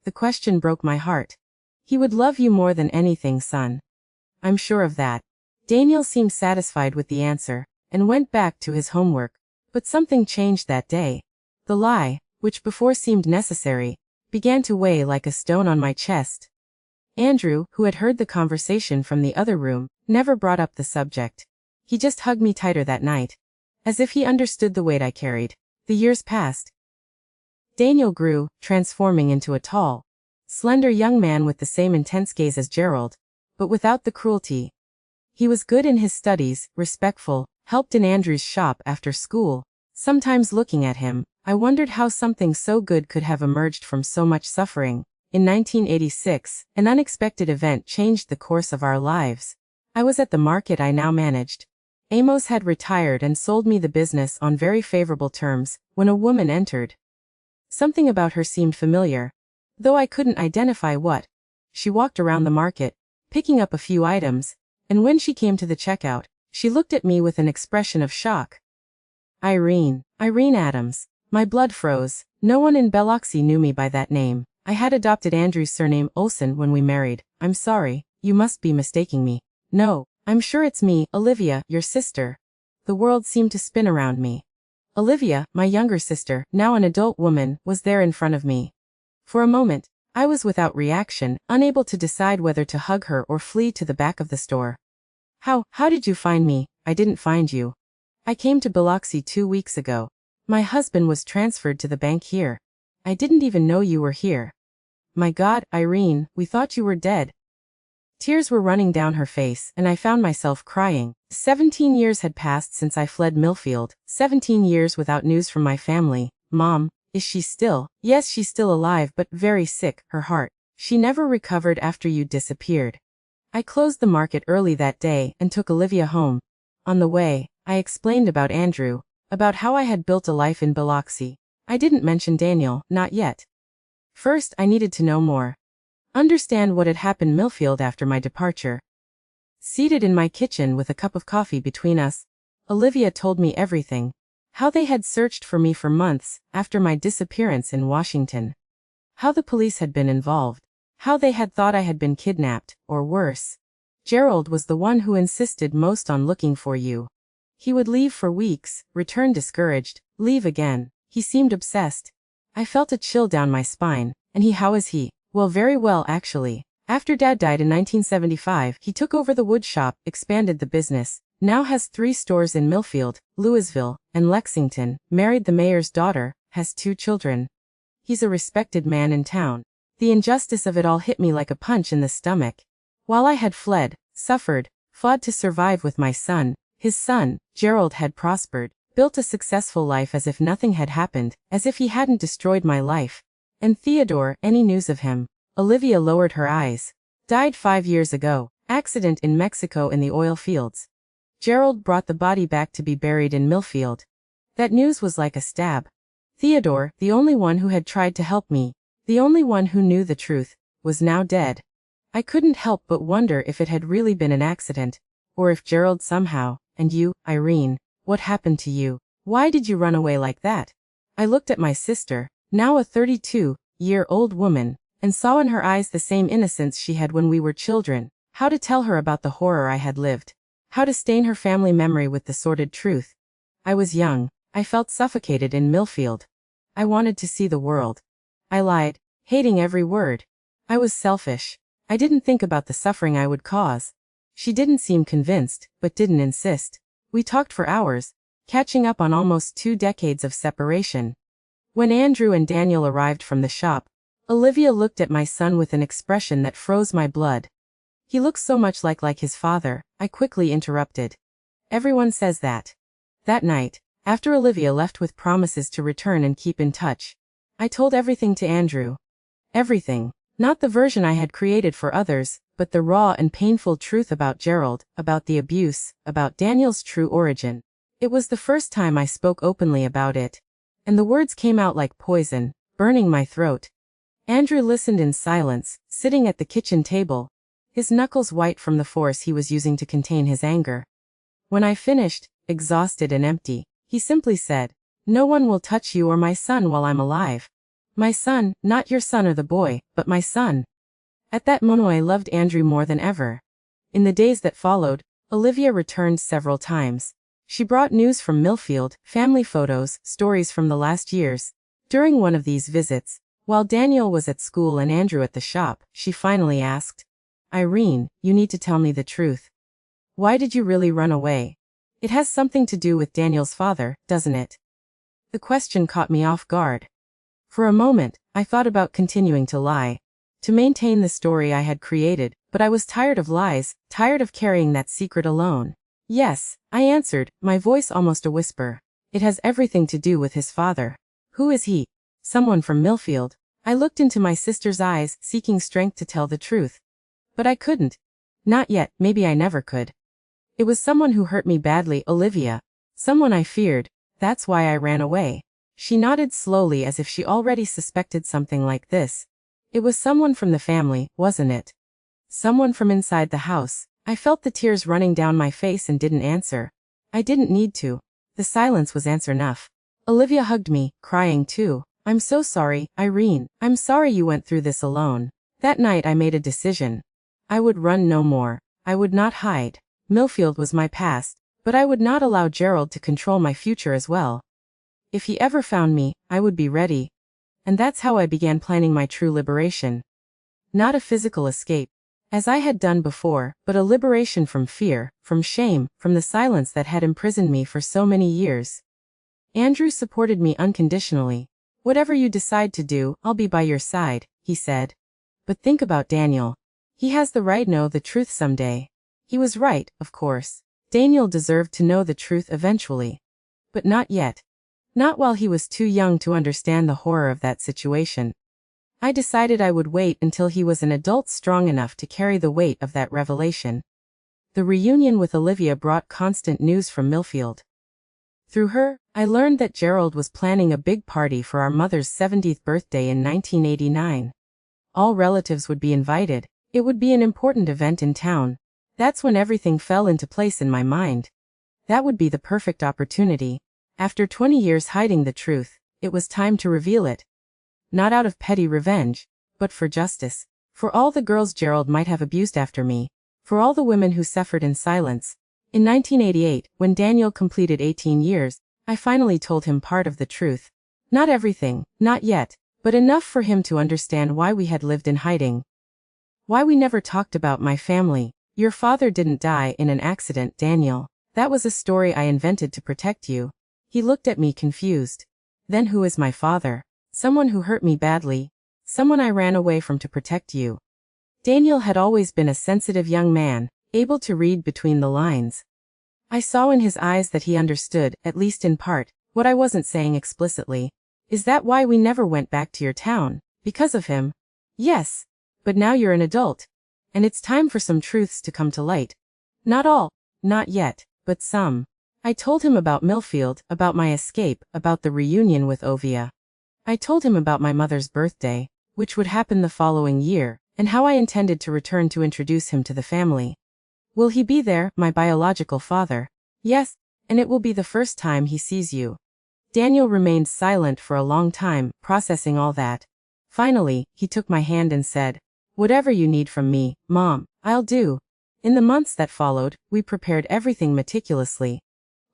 The question broke my heart. "He would love you more than anything, son. I'm sure of that." Daniel seemed satisfied with the answer, and went back to his homework. But something changed that day. The lie, which before seemed necessary, began to weigh like a stone on my chest. Andrew, who had heard the conversation from the other room, never brought up the subject. He just hugged me tighter that night, as if he understood the weight I carried. The years passed. Daniel grew, transforming into a tall, slender young man with the same intense gaze as Gerald, but without the cruelty. He was good in his studies, respectful, helped in Andrew's shop after school. Sometimes looking at him, I wondered how something so good could have emerged from so much suffering. In 1986, an unexpected event changed the course of our lives. I was at the market I now managed. Amos had retired and sold me the business on very favorable terms, when a woman entered. Something about her seemed familiar, though I couldn't identify what. She walked around the market, picking up a few items, and when she came to the checkout, she looked at me with an expression of shock. Irene Adams. My blood froze. No one in Biloxi knew me by that name. I had adopted Andrew's surname Olson when we married. "I'm sorry, you must be mistaking me." "No, I'm sure it's me, Olivia, your sister." The world seemed to spin around me. Olivia, my younger sister, now an adult woman, was there in front of me. For a moment, I was without reaction, unable to decide whether to hug her or flee to the back of the store. How did you find me?" "I didn't find you. I came to Biloxi 2 weeks ago. My husband was transferred to the bank here. I didn't even know you were here." "My God, Irene, we thought you were dead." Tears were running down her face, and I found myself crying. 17 years had passed since I fled Millfield, 17 years without news from my family. "Mom, is she still?" "Yes, she's still alive, but very sick, her heart. She never recovered after you disappeared." I closed the market early that day and took Olivia home. On the way, I explained about Andrew, about how I had built a life in Biloxi. I didn't mention Daniel, not yet. First, I needed to know more. Understand what had happened Millfield after my departure. Seated in my kitchen with a cup of coffee between us, Olivia told me everything. How they had searched for me for months after my disappearance in Washington. How the police had been involved. How they had thought I had been kidnapped, or worse. Gerald was the one who insisted most on looking for you. He would leave for weeks, return discouraged, leave again. He seemed obsessed. I felt a chill down my spine. "And how is he?" "Well, very well actually. After Dad died in 1975, he took over the wood shop, expanded the business, now has 3 stores in Millfield, Louisville, and Lexington, married the mayor's daughter, has 2 children. He's a respected man in town." The injustice of it all hit me like a punch in the stomach. While I had fled, suffered, fought to survive with my son, his son, Gerald, had prospered, built a successful life as if nothing had happened, as if he hadn't destroyed my life. And Theodore, any news of him? Olivia lowered her eyes. Died 5 years ago. Accident in Mexico in the oil fields. Gerald brought the body back to be buried in Millfield. That news was like a stab. Theodore, the only one who had tried to help me, the only one who knew the truth, was now dead. I couldn't help but wonder if it had really been an accident, or if Gerald somehow, and you, Irene, what happened to you? Why did you run away like that? I looked at my sister, now a 32-year-old woman, and saw in her eyes the same innocence she had when we were children. How to tell her about the horror I had lived. How to stain her family memory with the sordid truth. I was young. I felt suffocated in Millfield. I wanted to see the world. I lied, hating every word. I was selfish. I didn't think about the suffering I would cause. She didn't seem convinced, but didn't insist. We talked for hours, catching up on almost 2 decades of separation. When Andrew and Daniel arrived from the shop, Olivia looked at my son with an expression that froze my blood. He looks so much like his father, I quickly interrupted. Everyone says that. That night, after Olivia left with promises to return and keep in touch, I told everything to Andrew. Everything. Not the version I had created for others, but the raw and painful truth about Gerald, about the abuse, about Daniel's true origin. It was the first time I spoke openly about it. And the words came out like poison, burning my throat. Andrew listened in silence, sitting at the kitchen table, his knuckles white from the force he was using to contain his anger. When I finished, exhausted and empty, he simply said, "No one will touch you or my son while I'm alive. My son, not your son or the boy, but my son." At that moment I loved Andrew more than ever. In the days that followed, Olivia returned several times. She brought news from Millfield, family photos, stories from the last years. During one of these visits, while Daniel was at school and Andrew at the shop, she finally asked, "Irene, you need to tell me the truth. Why did you really run away? It has something to do with Daniel's father, doesn't it?" The question caught me off guard. For a moment, I thought about continuing to lie, to maintain the story I had created, but I was tired of lies, tired of carrying that secret alone. "Yes," I answered, my voice almost a whisper. "It has everything to do with his father." "Who is he?" "Someone from Millfield." I looked into my sister's eyes, seeking strength to tell the truth. But I couldn't. Not yet, maybe I never could. "It was someone who hurt me badly, Olivia. Someone I feared. That's why I ran away." She nodded slowly as if she already suspected something like this. "It was someone from the family, wasn't it? Someone from inside the house." I felt the tears running down my face and didn't answer. I didn't need to. The silence was answer enough. Olivia hugged me, crying too. "I'm so sorry, Irene. I'm sorry you went through this alone." That night I made a decision. I would run no more. I would not hide. Millfield was my past, but I would not allow Gerald to control my future as well. If he ever found me, I would be ready. And that's how I began planning my true liberation. Not a physical escape, as I had done before, but a liberation from fear, from shame, from the silence that had imprisoned me for so many years. Andrew supported me unconditionally. "Whatever you decide to do, I'll be by your side," he said. "But think about Daniel. He has the right to know the truth someday." He was right, of course. Daniel deserved to know the truth eventually. But not yet. Not while he was too young to understand the horror of that situation. I decided I would wait until he was an adult strong enough to carry the weight of that revelation. The reunion with Olivia brought constant news from Millfield. Through her, I learned that Gerald was planning a big party for our mother's 70th birthday in 1989. All relatives would be invited. It would be an important event in town. That's when everything fell into place in my mind. That would be the perfect opportunity. After 20 years hiding the truth, it was time to reveal it. Not out of petty revenge, but for justice. For all the girls Gerald might have abused after me. For all the women who suffered in silence. In 1988, when Daniel completed 18 years, I finally told him part of the truth. Not everything, not yet, but enough for him to understand why we had lived in hiding. Why we never talked about my family. "Your father didn't die in an accident, Daniel. That was a story I invented to protect you." He looked at me confused. "Then who is my father?" "Someone who hurt me badly. Someone I ran away from to protect you." Daniel had always been a sensitive young man, able to read between the lines. I saw in his eyes that he understood, at least in part, what I wasn't saying explicitly. "Is that why we never went back to your town? Because of him? Yes. But now you're an adult. And it's time for some truths to come to light. Not all. Not yet. But some. I told him about Millfield, about my escape, about the reunion with Ovia. I told him about my mother's birthday, which would happen the following year, and how I intended to return to introduce him to the family. Will he be there, my biological father? Yes, and it will be the first time he sees you. Daniel remained silent for a long time, processing all that. Finally, he took my hand and said, "Whatever you need from me, Mom, I'll do." In the months that followed, we prepared everything meticulously.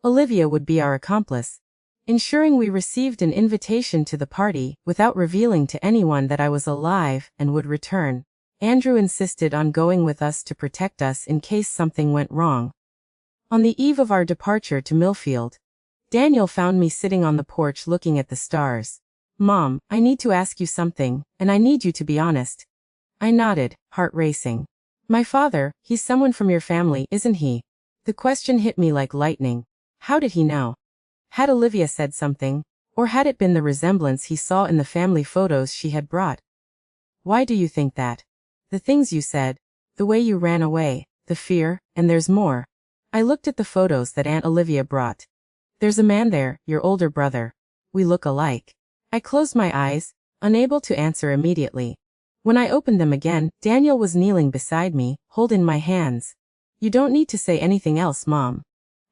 Olivia would be our accomplice, ensuring we received an invitation to the party without revealing to anyone that I was alive and would return. Andrew insisted on going with us to protect us in case something went wrong. On the eve of our departure to Millfield, Daniel found me sitting on the porch looking at the stars. "Mom, I need to ask you something, and I need you to be honest." I nodded, heart racing. "My father, he's someone from your family, isn't he?" The question hit me like lightning. How did he know? Had Olivia said something, or had it been the resemblance he saw in the family photos she had brought? "Why do you think that?" "The things you said, the way you ran away, the fear, and there's more." I looked at the photos that Aunt Olivia brought. "There's a man there, your older brother. We look alike." I closed my eyes, unable to answer immediately. When I opened them again, Daniel was kneeling beside me, holding my hands. "You don't need to say anything else, Mom.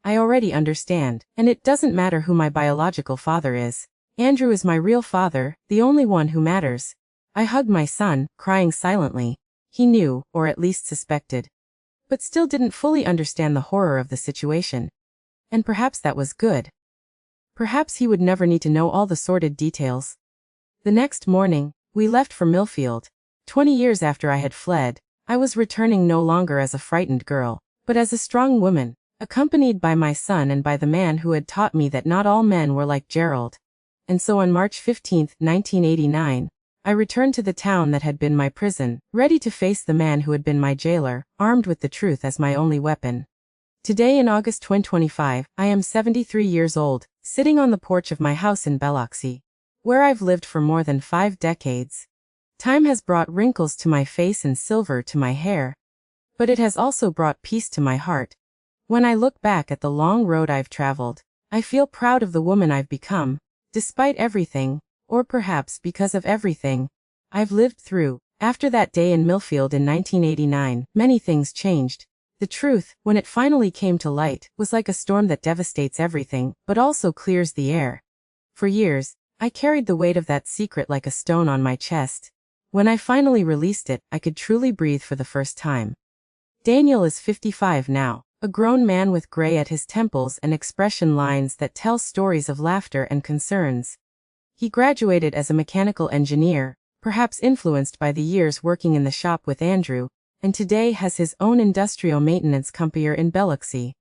I already understand, and it doesn't matter who my biological father is. Andrew is my real father, the only one who matters." I hugged my son, crying silently. He knew, or at least suspected, but still didn't fully understand the horror of the situation. And perhaps that was good. Perhaps he would never need to know all the sordid details. The next morning, we left for Millfield. 20 years after I had fled, I was returning no longer as a frightened girl, but as a strong woman, accompanied by my son and by the man who had taught me that not all men were like Gerald. And so on March 15, 1989, I returned to the town that had been my prison, ready to face the man who had been my jailer, armed with the truth as my only weapon. Today in August 2025, I am 73 years old, sitting on the porch of my house in Biloxi, where I've lived for more than 5 decades. Time has brought wrinkles to my face and silver to my hair, but it has also brought peace to my heart. When I look back at the long road I've traveled, I feel proud of the woman I've become, despite everything, or perhaps because of everything, I've lived through. After that day in Millfield in 1989, many things changed. The truth, when it finally came to light, was like a storm that devastates everything, but also clears the air. For years, I carried the weight of that secret like a stone on my chest. When I finally released it, I could truly breathe for the first time. Daniel is 55 now, a grown man with gray at his temples and expression lines that tell stories of laughter and concerns. He graduated as a mechanical engineer, perhaps influenced by the years working in the shop with Andrew, and today has his own industrial maintenance company in Biloxi.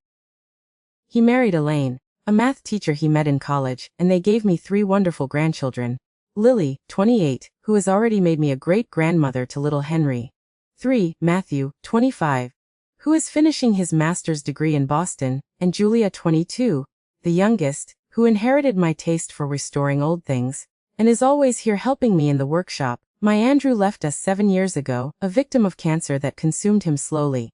He married Elaine, a math teacher he met in college, and they gave me 3 wonderful grandchildren. Lily, 28, who has already made me a great-grandmother to little Henry. 3, Matthew, 25, who is finishing his master's degree in Boston, and Julia, 22, the youngest, who inherited my taste for restoring old things, and is always here helping me in the workshop. My Andrew left us 7 years ago, a victim of cancer that consumed him slowly.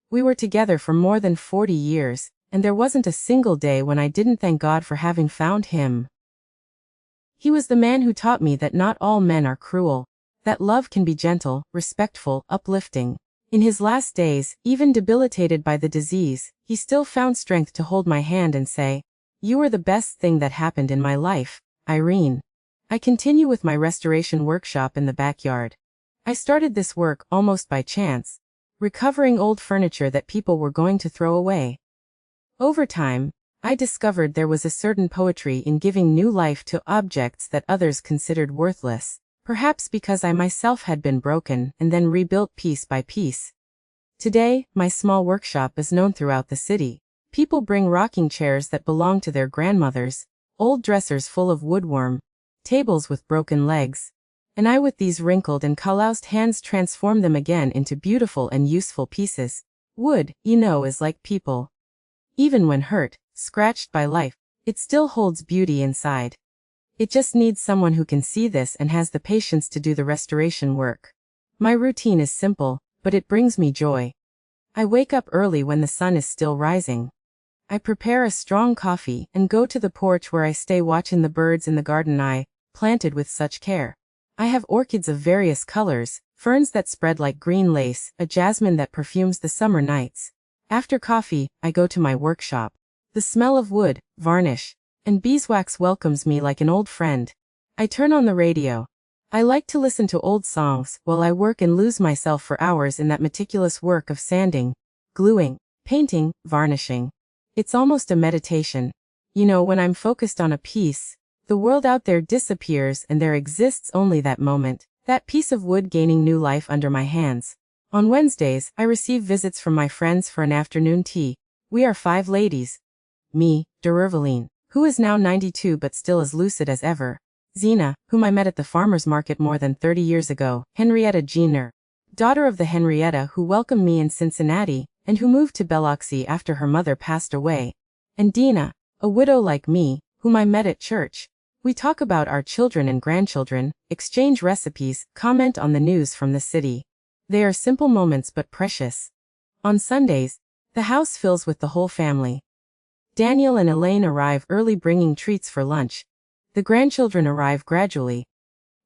We were together for more than 40 years, and there wasn't a single day when I didn't thank God for having found him. He was the man who taught me that not all men are cruel, that love can be gentle, respectful, uplifting. In his last days, even debilitated by the disease, he still found strength to hold my hand and say, "You are the best thing that happened in my life, Irene." I continue with my restoration workshop in the backyard. I started this work almost by chance, recovering old furniture that people were going to throw away. Over time, I discovered there was a certain poetry in giving new life to objects that others considered worthless, perhaps because I myself had been broken and then rebuilt piece by piece. Today, my small workshop is known throughout the city. People bring rocking chairs that belong to their grandmothers, old dressers full of woodworm, tables with broken legs, and I with these wrinkled and calloused hands transform them again into beautiful and useful pieces. Wood, you know, is like people. Even when hurt, scratched by life, it still holds beauty inside. It just needs someone who can see this and has the patience to do the restoration work. My routine is simple, but it brings me joy. I wake up early when the sun is still rising. I prepare a strong coffee and go to the porch where I stay watching the birds in the garden I planted with such care. I have orchids of various colors, ferns that spread like green lace, a jasmine that perfumes the summer nights. After coffee, I go to my workshop. The smell of wood, varnish, and beeswax welcomes me like an old friend. I turn on the radio. I like to listen to old songs while I work and lose myself for hours in that meticulous work of sanding, gluing, painting, varnishing. It's almost a meditation. You know, when I'm focused on a piece, the world out there disappears and there exists only that moment, that piece of wood gaining new life under my hands. On Wednesdays, I receive visits from my friends for an afternoon tea. We are 5 ladies. Me, Dererveline, who is now 92 but still as lucid as ever. Zena, whom I met at the farmer's market more than 30 years ago. Henrietta Jenner, daughter of the Henrietta who welcomed me in Cincinnati, and who moved to Biloxi after her mother passed away. And Dina, a widow like me, whom I met at church. We talk about our children and grandchildren, exchange recipes, comment on the news from the city. They are simple moments but precious. On Sundays, the house fills with the whole family. Daniel and Elaine arrive early bringing treats for lunch. The grandchildren arrive gradually.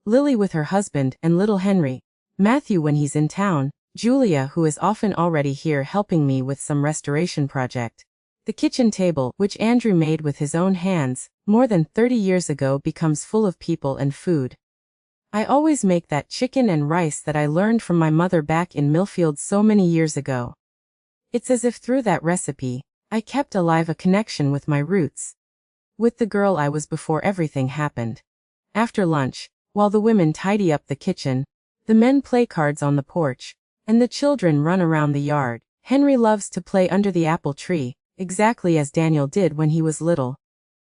Lily with her husband and little Henry. Matthew when he's in town. Julia who is often already here helping me with some restoration project. The kitchen table, which Andrew made with his own hands, more than 30 years ago, becomes full of people and food. I always make that chicken and rice that I learned from my mother back in Millfield so many years ago. It's as if through that recipe, I kept alive a connection with my roots. With the girl I was before everything happened. After lunch, while the women tidy up the kitchen, the men play cards on the porch, and the children run around the yard. Henry loves to play under the apple tree, exactly as Daniel did when he was little.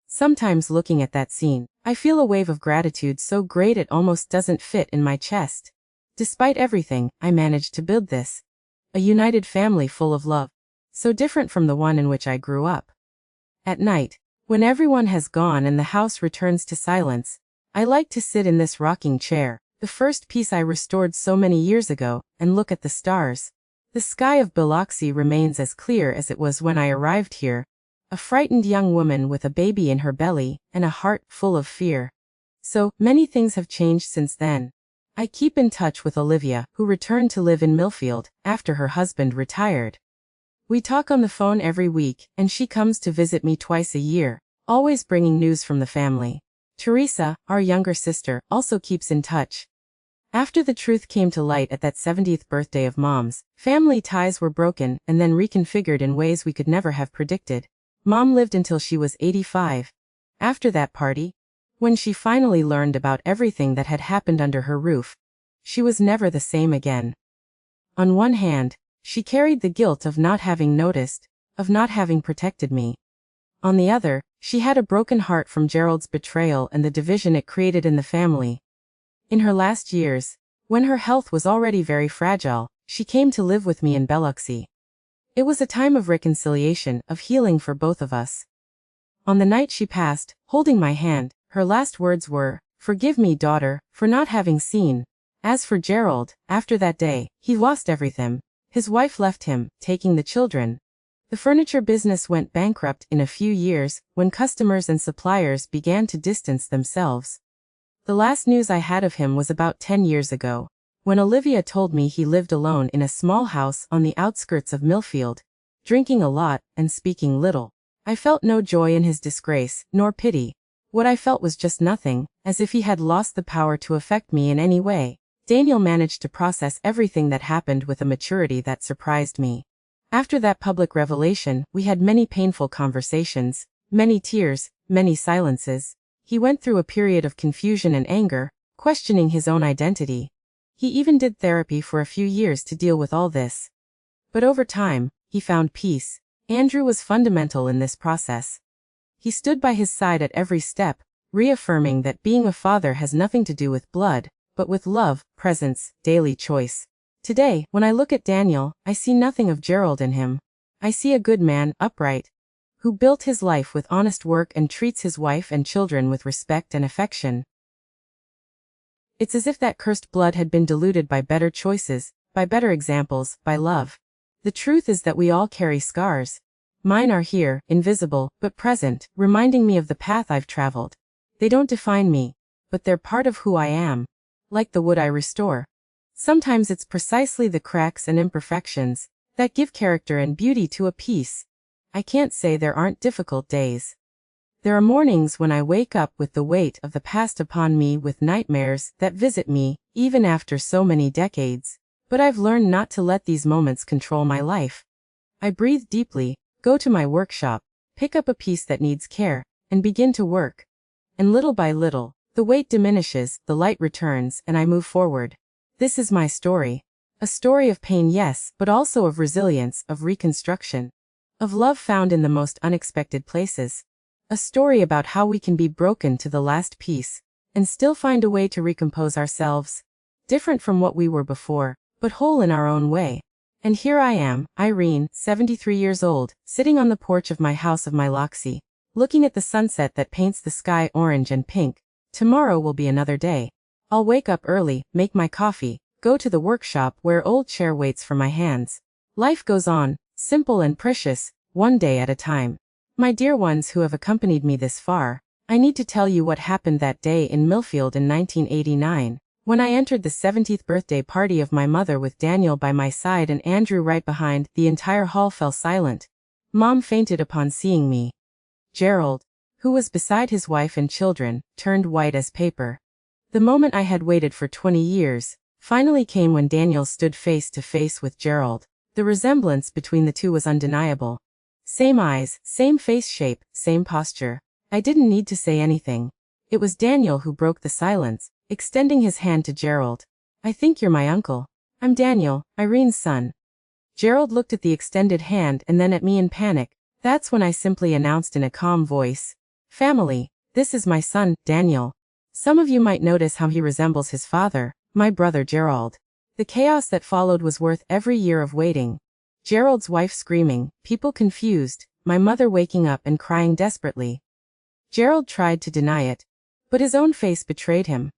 Sometimes looking at that scene, I feel a wave of gratitude so great it almost doesn't fit in my chest. Despite everything, I managed to build this. A united family full of love. So different from the one in which I grew up. At night, when everyone has gone and the house returns to silence, I like to sit in this rocking chair, the first piece I restored so many years ago, and look at the stars. The sky of Biloxi remains as clear as it was when I arrived here, a frightened young woman with a baby in her belly and a heart full of fear. So, many things have changed since then. I keep in touch with Olivia, who returned to live in Millfield after her husband retired. We talk on the phone every week, and she comes to visit me twice a year, always bringing news from the family. Teresa, our younger sister, also keeps in touch. After the truth came to light at that 70th birthday of Mom's, family ties were broken and then reconfigured in ways we could never have predicted. Mom lived until she was 85. After that party, when she finally learned about everything that had happened under her roof, she was never the same again. On one hand, she carried the guilt of not having noticed, of not having protected me. On the other, she had a broken heart from Gerald's betrayal and the division it created in the family. In her last years, when her health was already very fragile, she came to live with me in Biloxi. It was a time of reconciliation, of healing for both of us. On the night she passed, holding my hand, her last words were, "Forgive me, daughter, for not having seen." As for Gerald, after that day, he lost everything. His wife left him, taking the children. The furniture business went bankrupt in a few years, when customers and suppliers began to distance themselves. The last news I had of him was about 10 years ago, when Olivia told me he lived alone in a small house on the outskirts of Millfield, drinking a lot and speaking little. I felt no joy in his disgrace, nor pity. What I felt was just nothing, as if he had lost the power to affect me in any way. Daniel managed to process everything that happened with a maturity that surprised me. After that public revelation, we had many painful conversations, many tears, many silences. He went through a period of confusion and anger, questioning his own identity. He even did therapy for a few years to deal with all this. But over time, he found peace. Andrew was fundamental in this process. He stood by his side at every step, reaffirming that being a father has nothing to do with blood, but with love, presence, daily choice. Today, when I look at Daniel, I see nothing of Gerald in him. I see a good man, upright, who built his life with honest work and treats his wife and children with respect and affection. It's as if that cursed blood had been diluted by better choices, by better examples, by love. The truth is that we all carry scars. Mine are here, invisible, but present, reminding me of the path I've traveled. They don't define me, but they're part of who I am. Like the wood I restore. Sometimes it's precisely the cracks and imperfections that give character and beauty to a piece. I can't say there aren't difficult days. There are mornings when I wake up with the weight of the past upon me, with nightmares that visit me, even after so many decades. But I've learned not to let these moments control my life. I breathe deeply, go to my workshop, pick up a piece that needs care, and begin to work. And little by little, the weight diminishes, the light returns, and I move forward. This is my story. A story of pain, yes, but also of resilience, of reconstruction. Of love found in the most unexpected places. A story about how we can be broken to the last piece, and still find a way to recompose ourselves. Different from what we were before, but whole in our own way. And here I am, Irene, 73 years old, sitting on the porch of my house of Myloxy, looking at the sunset that paints the sky orange and pink. Tomorrow will be another day. I'll wake up early, make my coffee, go to the workshop where old chair waits for my hands. Life goes on, simple and precious, one day at a time. My dear ones who have accompanied me this far, I need to tell you what happened that day in Millfield in 1989, when I entered the 70th birthday party of my mother with Daniel by my side and Andrew right behind. The entire hall fell silent. Mom fainted upon seeing me. Gerald, who was beside his wife and children, turned white as paper. The moment I had waited for 20 years, finally came when Daniel stood face to face with Gerald. The resemblance between the two was undeniable. Same eyes, same face shape, same posture. I didn't need to say anything. It was Daniel who broke the silence, extending his hand to Gerald. I think you're my uncle. I'm Daniel, Irene's son. Gerald looked at the extended hand and then at me in panic. That's when I simply announced in a calm voice, "Family, this is my son, Daniel." Some of you might notice how he resembles his father, my brother Gerald. The chaos that followed was worth every year of waiting. Gerald's wife screaming, people confused, my mother waking up and crying desperately. Gerald tried to deny it, but his own face betrayed him.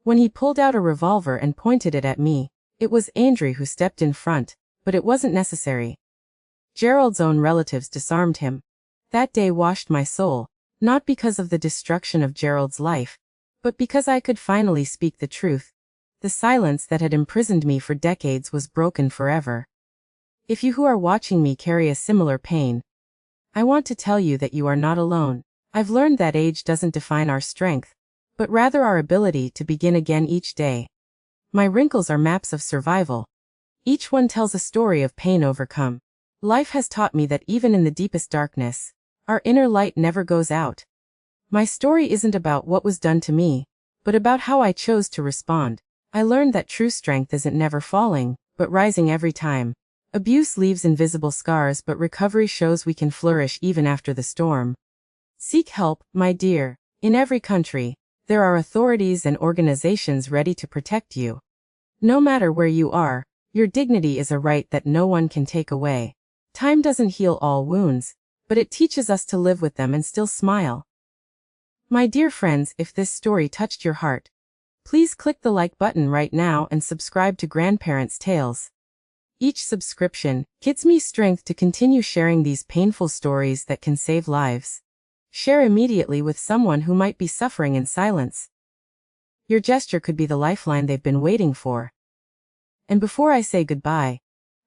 When he pulled out a revolver and pointed it at me, it was Andrew who stepped in front, but it wasn't necessary. Gerald's own relatives disarmed him. That day washed my soul, not because of the destruction of Gerald's life, but because I could finally speak the truth. The silence that had imprisoned me for decades was broken forever. If you who are watching me carry a similar pain, I want to tell you that you are not alone. I've learned that age doesn't define our strength, but rather our ability to begin again each day. My wrinkles are maps of survival. Each one tells a story of pain overcome. Life has taught me that even in the deepest darkness, our inner light never goes out. My story isn't about what was done to me, but about how I chose to respond. I learned that true strength isn't never falling, but rising every time. Abuse leaves invisible scars, but recovery shows we can flourish even after the storm. Seek help, my dear. In every country, there are authorities and organizations ready to protect you. No matter where you are, your dignity is a right that no one can take away. Time doesn't heal all wounds, but it teaches us to live with them and still smile. My dear friends, if this story touched your heart, please click the like button right now and subscribe to Grandparents' Tales. Each subscription gives me strength to continue sharing these painful stories that can save lives. Share immediately with someone who might be suffering in silence. Your gesture could be the lifeline they've been waiting for. And before I say goodbye,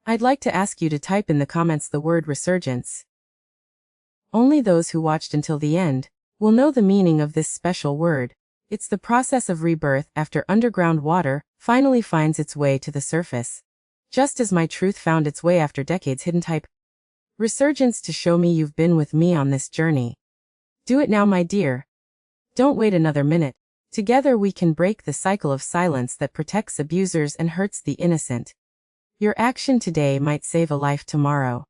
I'd like to ask you to type in the comments the word resurgence. Only those who watched until the end will know the meaning of this special word. It's the process of rebirth after underground water finally finds its way to the surface. Just as my truth found its way after decades hidden. Type resurgence to show me you've been with me on this journey. Do it now, my dear. Don't wait another minute. Together we can break the cycle of silence that protects abusers and hurts the innocent. Your action today might save a life tomorrow.